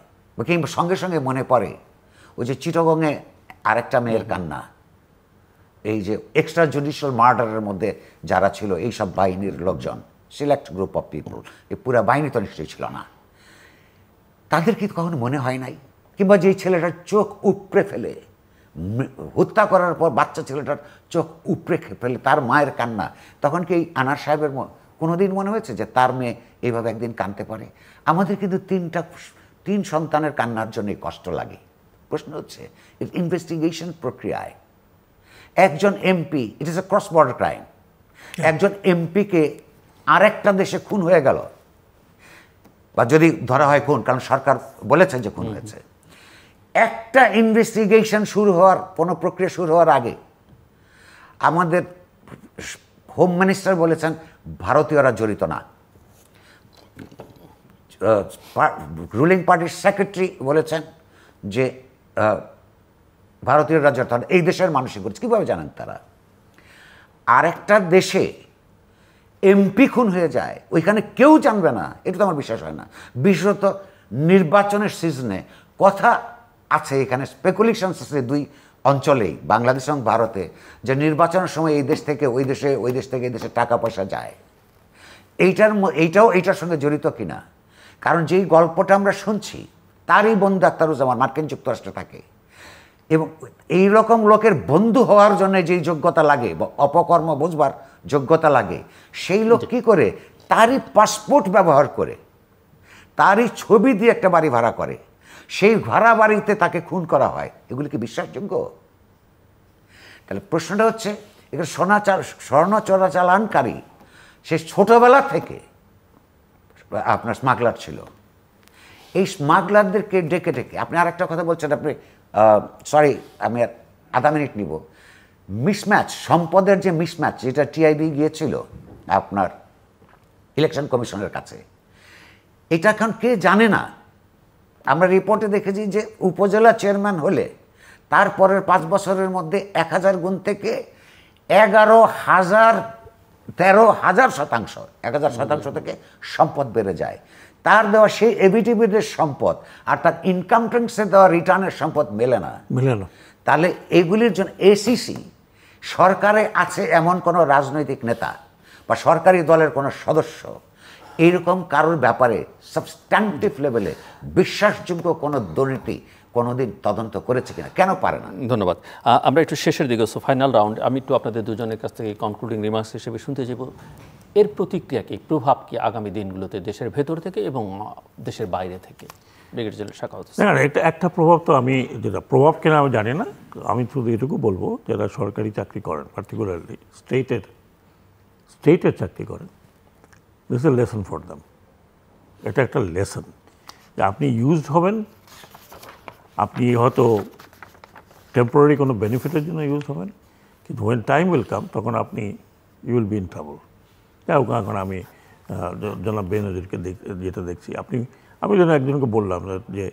[SPEAKER 3] কিংবা সঙ্গে সঙ্গে মনে পড়ে ওই যে চিটাগংয়ে আরেকটা মেয়ের কান্না, এই যে এক্সট্রা জুডিশিয়াল মার্ডারের মধ্যে যারা ছিল এইসব বাহিনীর লোকজন, সিলেক্ট গ্রুপ অফ পিপল, এই পুরা বাহিনী তো নিশ্চয়ই ছিল না, তাদের কি কখনো মনে হয় নাই? কিংবা যেই ছেলেটার চোখ উপড়ে ফেলে হত্যা করার পর বাচ্চা ছেলেটার চোখ উপড়ে ফেলে তার মায়ের কান্না, তখন কি এই আনার সাহেবের কোনোদিন মনে হয়েছে যে তার মেয়ে এইভাবে একদিন কাঁদতে পারে? আমাদের কিন্তু তিন সন্তানের কান্নার জন্যই কষ্ট লাগে। প্রশ্ন হচ্ছে ইনভেস্টিগেশন প্রক্রিয়ায় একজন MP, it is a cross border crime, একজন এমপিকে আরেকটা দেশে খুন হয়ে গেল, বা যদি ধরা হয় খুন, কারণ সরকার বলেছে যে খুন হয়েছে, একটা ইনভেস্টিগেশন শুরু হওয়ার, কোনো প্রক্রিয়া শুরু হওয়ার আগে আমাদের হোম মিনিস্টার বলেছেন ভারতীয়রা জড়িত না, রুলিং পার্টির সেক্রেটারি বলেছেন যে ভারতীয়রা জড়িত না, এই দেশের মানুষই করছে। কীভাবে জানেন তারা? আরেকটা দেশে এমপি খুন হয়ে যায়, ওইখানে কেউ জানবে না, এটা তো আমার বিশ্বাস হয় না। বিশেষত নির্বাচনের সিজনে কথা আছে, এখানে স্পেকুলেশনস আছে দুই অঞ্চলেই, বাংলাদেশ এবং ভারতে, যে নির্বাচনের সময় এই দেশ থেকে ওই দেশে, ওই দেশ থেকে এই দেশে টাকা পয়সা যায়। এইটার সঙ্গে জড়িত কিনা, কারণ যেই গল্পটা আমরা শুনছি তারই বন্ধু আখতারুজ্জামান মার্কিন যুক্তরাষ্ট্রে থাকে, এবং এই রকম লোকের বন্ধু হওয়ার জন্য যেই যোগ্যতা লাগে বা অপকর্ম বুঝবার যোগ্যতা লাগে, সেই লোক কী করে তারই পাসপোর্ট ব্যবহার করে, তারই ছবি দিয়ে একটা বাড়ি ভাড়া করে, সেই ভাড়া বাড়িতে তাকে খুন করা হয়। এগুলি কি বিশ্বাসযোগ্য? তাহলে প্রশ্নটা হচ্ছে, এখানে স্বর্ণ চোরাচালানকারী সে ছোটবেলা থেকে আপনার স্মাগলার ছিল। এই স্মাগলারদেরকে ডেকে ডেকে, আপনি আর একটা কথা বলছেন, আপনি সরি আমি আর আধা মিনিট নিব, মিসম্যাচ, সম্পদের যে মিসম্যাচ, যেটা টিআইবি গিয়েছিল আপনার ইলেকশন কমিশনের কাছে, এটা এখন কে জানে না। আমরা রিপোর্টে দেখেছি যে উপজেলা চেয়ারম্যান হলে তারপরের 5 বছরের মধ্যে 1000 গুণ থেকে 13,000 শতাংশ, 1000 শতাংশ থেকে সম্পদ বেড়ে যায়। তার দেওয়া সেই এভিটিভিটের সম্পদ আর তার ইনকাম ট্যাক্সে দেওয়া রিটার্নের সম্পদ মেলে না।
[SPEAKER 2] মেলে না।
[SPEAKER 3] তাহলে এগুলির জন্য এসিসি সরকারে আছে এমন কোনো রাজনৈতিক নেতা বা সরকারি দলের কোনো সদস্য এইরকম কারোর ব্যাপারে সাবস্ট্যান্টিভ লেভেলে বিশ্বাসযোগ্য কোনো দুর্নীতি কোনোদিন তদন্ত করেছে কিনা, কেন পারে না?
[SPEAKER 1] ধন্যবাদ। আমরা একটু শেষের দিকে, ফাইনাল রাউন্ড, আমি একটু আপনাদের দুজনের কাছ থেকে কনক্লুডিং রিমার্কস হিসেবে শুনতে চাইব, এর প্রতিক্রিয়া কি, প্রভাব কি আগামী দিনগুলোতে দেশের ভেতর থেকে এবং দেশের বাইরে থেকে? Brigadier general Shakhawat Hossain.
[SPEAKER 2] না, একটা প্রভাব তো আমি, যেটা প্রভাব কিনা আমি জানি না, আমি শুধু এটুকু বলবো, যারা সরকারি চাকরি করেন, পার্টিকুলারলি স্টেটের চাকরি করেন, this is a lesson for them. এটা একটা লেসন যে আপনি ইউজড হবেন, আপনি হয়তো টেম্পোরারি কোনো বেনিফিটের জন্য ইউজ হবেন, কিন্তু ওয়েন টাইম উইল কাম তখন আপনি you will be in trouble. যাই হোক, এখন আমি জনাব বেনজিরকে যেটা দেখছি, আমি যেন একজনকে বললাম যে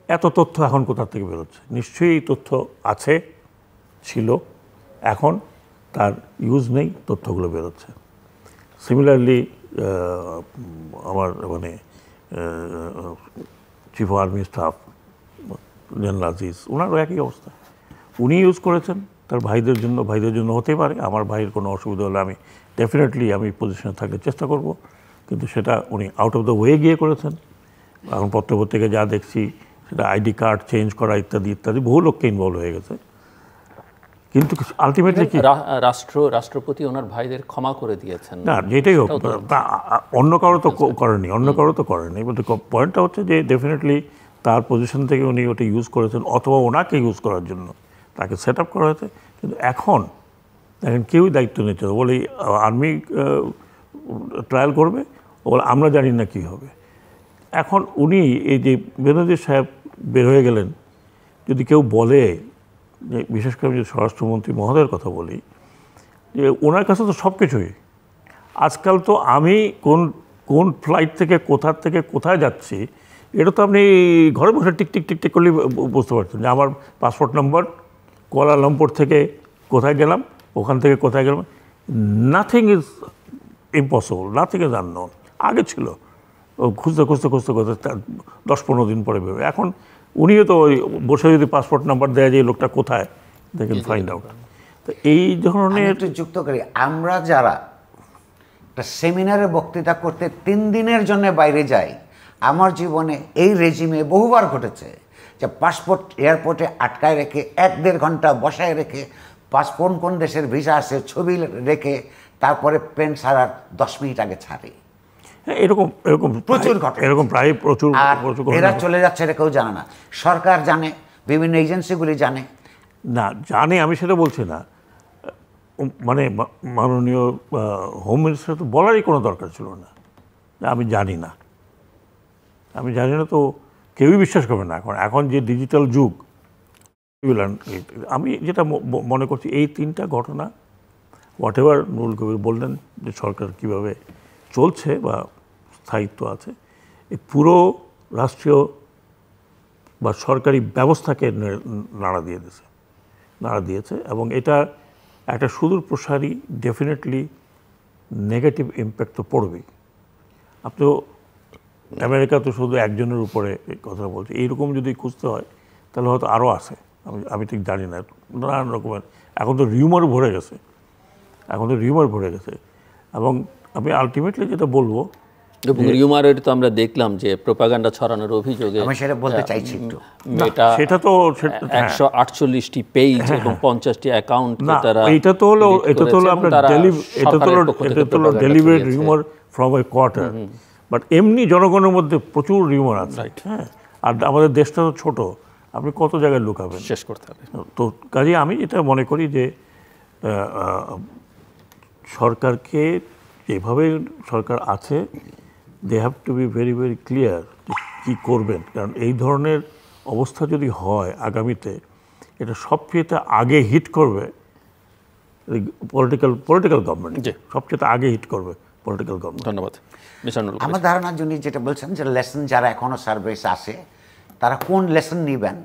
[SPEAKER 2] এত তথ্য এখন কোথা থেকে বেরোচ্ছে, নিশ্চয়ই তথ্য আছে, ছিল, এখন তার ইউজ নেই, তথ্যগুলো বেরোচ্ছে। সিমিলারলি আমার মানে chief of army staff general Aziz, ওনারও একই অবস্থা, উনি ইউজ করেছেন তার ভাইদের জন্য হতে পারে। আমার ভাইয়ের কোনো অসুবিধা হলে আমি ডেফিনেটলি আমি পজিশনে থাকতে চেষ্টা করব, কিন্তু সেটা উনি আউট অফ দ্য ওয়ে গিয়ে করেছেন। এখন পত্রপত্রিকা যা দেখছি সেটা আইডি কার্ড চেঞ্জ করা ইত্যাদি ইত্যাদি বহু লোককে ইনভলভ হয়ে গেছে, কিন্তু আলটিমেটলি কি
[SPEAKER 1] রাষ্ট্রপতি ওনার ভাইদের ক্ষমা করে দিয়েছেন।
[SPEAKER 2] না, যেটাই হোক, অন্য কারো তো করেনি, কিন্তু পয়েন্টটা হচ্ছে যে ডেফিনেটলি তার পজিশন থেকে উনি ওটা ইউজ করেছেন, অথবা ওনাকে ইউজ করার জন্য তাকে সেট আপ করা হয়েছে। কিন্তু এখন দেখেন কেউই দায়িত্ব নিচ্ছে না, বলে আর্মি ট্রায়াল করবে, বলে আমরা জানি না কী হবে। এখন উনি এই যে বেনজির সাহেব বের হয়ে গেলেন, যদি কেউ বলে যে, বিশেষ করে আমি যদি স্বরাষ্ট্রমন্ত্রী মহোদয়ের কথা বলি, যে ওনার কাছে তো সব কিছুই, আজকাল তো আমি কোন ফ্লাইট থেকে কোথায় যাচ্ছি এটা তো আপনি ঘরে বসে টিক করলে বুঝতে পারছেন যে আমার পাসপোর্ট নম্বর, কুয়ালালামপুর থেকে কোথায় গেলাম, ওখান থেকে কোথায় গেলাম, nothing is impossible, nothing is unknown. আগে ছিল খুঁজতে 10-15 দিন পরে বেরোবে। এখন উনিও তো ওই বসে যদি পাসপোর্ট নাম্বার দেয় যে লোকটা কোথায়, দে ক্যান ফাইন্ড আউট। তো এই ধরনের
[SPEAKER 3] একটু যুক্ত করি, আমরা যারা একটা সেমিনারে বক্তৃতা করতে 3 দিনের জন্য বাইরে যাই, আমার জীবনে এই রেজিমে বহুবার ঘটেছে যে পাসপোর্ট এয়ারপোর্টে আটকায় রেখে 1-1.5 ঘন্টা বসায় রেখে পাসপোর্ট কোন দেশের ভিসা আছে ছবি রেখে তারপরে প্লেন ছাড়ার 10 মিনিট আগে ছাড়ে।
[SPEAKER 2] এরকম
[SPEAKER 3] প্রচুর ঘটনা,
[SPEAKER 2] এরকম প্রায় প্রচুর।
[SPEAKER 3] এরা চলে যাচ্ছে, এটা কেউ জানে না, সরকার জানে, বিভিন্ন এজেন্সিগুলি জানে
[SPEAKER 2] না, জানে, আমি সেটা বলছি না, মানে মাননীয় হোম মিনিস্টার তো বলারই কোনো দরকার ছিল না, আমি জানি না তো কেউই বিশ্বাস করবে না। এখন যে ডিজিটাল যুগ, আমি যেটা মনে করছি এই 3টা ঘটনা, হোয়াট এভার নুরুল কবির বললেন যে সরকার কীভাবে চলছে বা স্থায়িত্ব আছে, এই পুরো রাষ্ট্রীয় বা সরকারি ব্যবস্থাকে নাড়া দিয়েছে এবং এটা একটা সুদূর প্রসারী ডেফিনেটলি নেগেটিভ ইম্প্যাক্ট তো পড়বেই। আপনি তো আমেরিকা তো শুধু একজনের উপরে কথা বলছে, এইরকম যদি খুঁজতে হয় তাহলে হয়তো আরও আছে, আমি ঠিক জানি না, নানান রকমের এখন তো রিউমার ভরে গেছে এবং আমি আলটিমেটলি যেটা বলবো,
[SPEAKER 1] রিউমারের তো আমরা দেখলাম যে প্রোপাগান্ডা ছড়ানোর অভিযোগে,
[SPEAKER 3] আমি সেটা বলতে চাইছি একটু,
[SPEAKER 2] সেটা তো
[SPEAKER 1] 148টি পেজ এবং 50টি অ্যাকাউন্ট তারা,
[SPEAKER 2] এটা তো হলো আপনার delivered rumour from a quarter, but এমনি জনগণের মধ্যে প্রচুর রিউমার আছে। হ্যাঁ, আর আমাদের দেশটা তো ছোট, আপনি কত জায়গায় লুকাবেন,
[SPEAKER 1] শেষ করতে হবে।
[SPEAKER 2] তো কাজে আমি এটা মনে করি যে সরকারকে যেভাবে সরকার আছে, they have to be very very clear কী করবেন, কারণ এই ধরনের অবস্থা যদি হয় আগামীতে, এটা সবচেয়ে আগে হিট করবে পলিটিক্যাল গভর্নমেন্ট, সবচেয়ে আগে হিট করবে পলিটিক্যাল গভর্নমেন্ট।
[SPEAKER 1] ধন্যবাদ।
[SPEAKER 3] আমার ধারণার জন্য যেটা বলছেন যে লেসন যারা এখনও সার্ভিসে আসে তারা কোন লেসন নেবেন,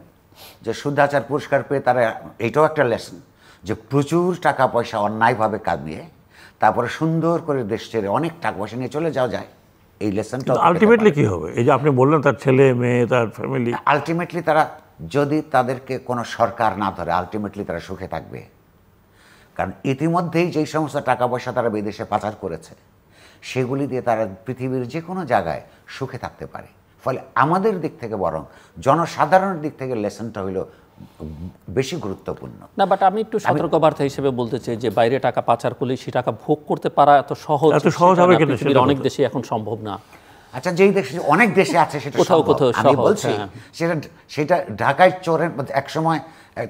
[SPEAKER 3] যে শুদ্ধাচার পুরস্কার পেয়ে তারা, এইটাও একটা লেসন যে প্রচুর টাকা পয়সা অন্যায়ভাবে কামিয়ে তারপরে সুন্দর করে দেশ ছেড়ে অনেক টাকা পয়সা নিয়ে চলে যাওয়া যায়, এই লেসনটা
[SPEAKER 2] আলটিমেটলি কী হবে, এই যে আপনি বললেন তার ছেলে মেয়ে তার ফ্যামিলি,
[SPEAKER 3] আলটিমেটলি তারা যদি তাদেরকে কোনো সরকার না ধরে আলটিমেটলি তারা সুখে থাকবে, কারণ ইতিমধ্যেই যেই সমস্ত টাকা পয়সা তারা বিদেশে পাচার করেছে সেগুলি দিয়ে তারা পৃথিবীর যে কোনো জায়গায় সুখে থাকতে পারে। ফলে আমাদের দিক থেকে বরং জনসাধারণের দিক থেকে লেসনটা হইল বেশি গুরুত্বপূর্ণ।
[SPEAKER 1] না, বাট আমি একটু সতর্কবার্তা হিসেবে বলতে চাই যে বাইরে টাকা পাচার করলে সেই টাকা ভোগ করতে পারা এত সহজ
[SPEAKER 2] হবে কিনা
[SPEAKER 1] পৃথিবীর অনেক দেশে এখন সম্ভব না।
[SPEAKER 3] আচ্ছা, যেই দেশে অনেক দেশে আছে সেটা
[SPEAKER 1] কোথাও কোথাও
[SPEAKER 3] আমি বলছি, সেটা ঢাকায় চোরের একসময়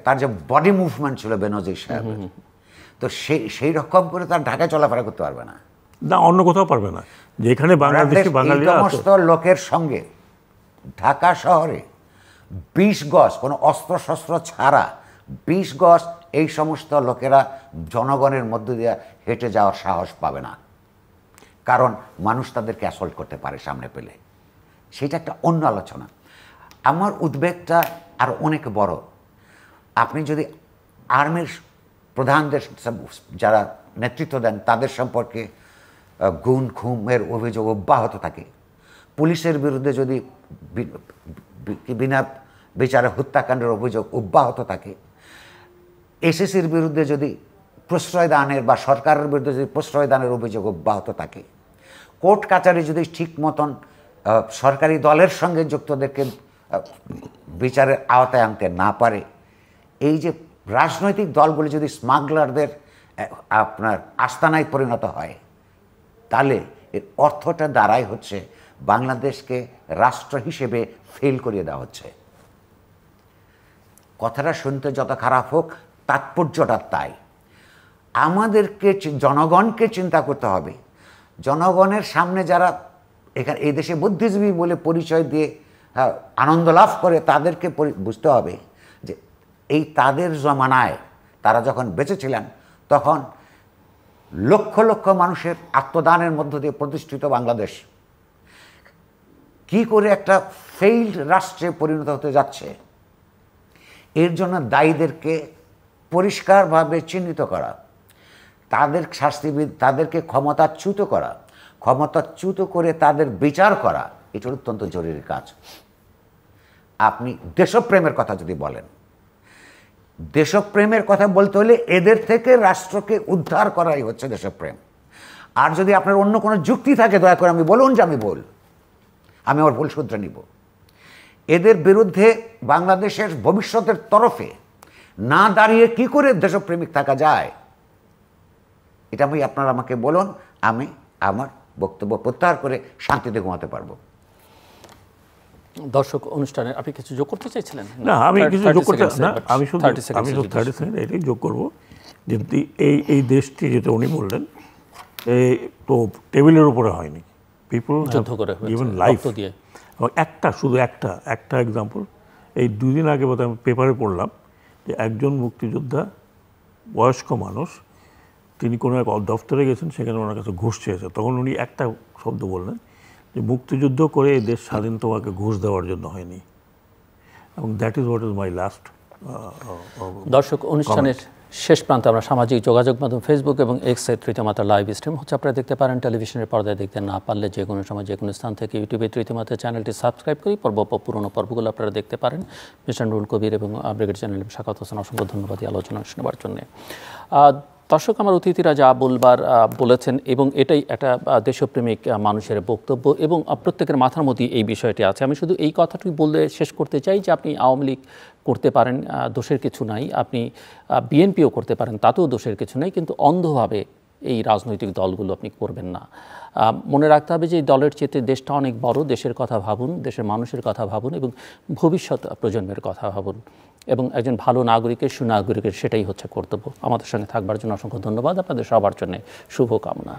[SPEAKER 3] তার যে বডি মুভমেন্ট ছিল বেনজির সাহেব, তো সেই রকম করে তার ঢাকায় চলাফেরা করতে পারবে না,
[SPEAKER 2] না অন্য কোথাও পারবে না, যেখানে বাংলাদেশি বাঙালিরা
[SPEAKER 3] সমস্ত লোকের সঙ্গে ঢাকা শহরে 20 গজ কোনো অস্ত্র শস্ত্র ছাড়া 20 গজ এই সমস্ত লোকেরা জনগণের মধ্য দিয়ে হেঁটে যাওয়ার সাহস পাবে না, কারণ মানুষ তাদেরকে অ্যাসল্ট করতে পারে সামনে পেলে। সেটা একটা অন্য আলোচনা। আমার উদ্বেগটা আরও অনেক বড়। আপনি যদি আর্মির প্রধানদের যারা নেতৃত্ব দেন তাদের সম্পর্কে গুম খুমের অভিযোগ অব্যাহত থাকে, পুলিশের বিরুদ্ধে যদি বিনা বিচারে হত্যাকাণ্ডের অভিযোগ অব্যাহত থাকে, এসএসির বিরুদ্ধে যদি প্রশ্রয়দানের বা সরকারের বিরুদ্ধে যদি প্রশ্রয়দানের অভিযোগ অব্যাহত থাকে, কোর্ট কাচারি যদি ঠিক মতন সরকারি দলের সঙ্গে যুক্তদেরকে বিচারের আওতায় আনতে না পারে, এই যে রাজনৈতিক দলগুলি যদি স্মাগলারদের আপনার আস্তানায় পরিণত হয়, তাহলে এর অর্থটা দাঁড়ায় হচ্ছে বাংলাদেশকে রাষ্ট্র হিসেবে ফেল করিয়ে দেওয়া হচ্ছে। কথাটা শুনতে যত খারাপ হোক, তাৎপর্যটা তাই। আমাদেরকে জনগণকে চিন্তা করতে হবে। জনগণের সামনে যারা এখানে এই দেশে বুদ্ধিজীবী বলে পরিচয় দিয়ে আনন্দ লাভ করে, তাদেরকে বুঝতে হবে যে এই তাদের জমানায় তারা যখন বেঁচে ছিলেন তখন লক্ষ লক্ষ মানুষের আত্মদানের মধ্য দিয়ে প্রতিষ্ঠিত বাংলাদেশ কি করে একটা ফেইল্ড রাষ্ট্রে পরিণত হতে যাচ্ছে, এর জন্য দায়ীদেরকে পরিষ্কারভাবে চিহ্নিত করা, তাদের শাস্তিবিদ, তাদেরকে ক্ষমতাচ্যুত করা, ক্ষমতাচ্যুত করে তাদের বিচার করা, এটা অত্যন্ত জরুরি কাজ। আপনি দেশপ্রেমের কথা যদি বলেন, দেশপ্রেমের কথা বলতে হলে এদের থেকে রাষ্ট্রকে উদ্ধার করাই হচ্ছে দেশপ্রেম। আর যদি আপনার অন্য কোনো যুক্তি থাকে দয়া করে আমি বলুন যে আমি আমার ভুল শুধরে নিব। এদের বিরুদ্ধে বাংলাদেশের ভবিষ্যতের তরফে না দাঁড়িয়ে কি করে দেশপ্রেমিক থাকা যায়, এটা আপনারা আমাকে বলুন, আমি আমার বক্তব্য প্রত্যাহার করে শান্তিতে ঘুমাতে পারবো।
[SPEAKER 1] দর্শক অনুষ্ঠানে আপনি কিছু যোগ করতে চাইছিলেন?
[SPEAKER 2] না, আমি কিছু যোগ করতে না, আমি শুধু 30 সেকেন্ড এটাই যোগ করবো যে এই দেশটি যেটা উনি বললেন, তো টেবিলের উপরে হয়নি, পিপল গিভেন লাইফ দিয়ে। এবং শুধু একটা এক্সাম্পল, এই 2 দিন আগে বোধহয় আমি পেপারে পড়লাম যে একজন মুক্তিযোদ্ধা বয়স্ক মানুষ, তিনি কোনো এক দফতরে গেছেন, সেখানে ওনার কাছে ঘুষ চেয়েছে। তখন উনি একটা শব্দ বললেন যে মুক্তিযুদ্ধ করে এই দেশ স্বাধীন তোমাকে ঘুষ দেওয়ার জন্য হয়নি। এবং that is what is my last.
[SPEAKER 1] দর্শক অনুষ্ঠানের শেষ প্রান্তে আমরা সামাজিক যোগাযোগ মাধ্যম ফেসবুক এবং এক্সের তৃতীয় মাত্রা লাইভ স্ট্রিম হচ্ছে, আপনারা দেখতে পারেন। টেলিভিশনের পর্দায় দেখতে না পারলে যে কোনো সময় যে কোনো স্থান থেকে ইউটিউবে তৃতীয় মাত্রা চ্যানেলটি সাবস্ক্রাইব করি পুরনো পর্বগুলো আপনারা দেখতে পারেন। মিস্টার নুরুল কবির এবং ব্রিগেড চ্যানেল শাকাত হোসেন, অসংখ্য ধন্যবাদ এই আলোচনা শোনাবার জন্য। দর্শক, আমার অতিথিরা যা বলবার বলেছেন এবং এটাই একটা দেশপ্রেমিক মানুষের বক্তব্য এবং প্রত্যেকের মাথার মধ্যে এই বিষয়টি আছে। আমি শুধু এই কথাটুকু বলে শেষ করতে চাই যে আপনি আওয়ামী লীগ করতে পারেন, দোষের কিছু নাই, আপনি বিএনপিও করতে পারেন, তাতেও দোষের কিছু নাই, কিন্তু অন্ধভাবে এই রাজনৈতিক দলগুলো আপনি করবেন না। মনে রাখতে হবে যে এই দলের চেয়ে দেশটা অনেক বড়, দেশের কথা ভাবুন, দেশের মানুষের কথা ভাবুন এবং ভবিষ্যৎ প্রজন্মের কথা ভাবুন, এবং একজন ভালো নাগরিকের সুনাগরিকের সেটাই হচ্ছে কর্তব্য। আমাদের সঙ্গে থাকবার জন্য অসংখ্য ধন্যবাদ। আপনাদের সবার জন্য শুভকামনা।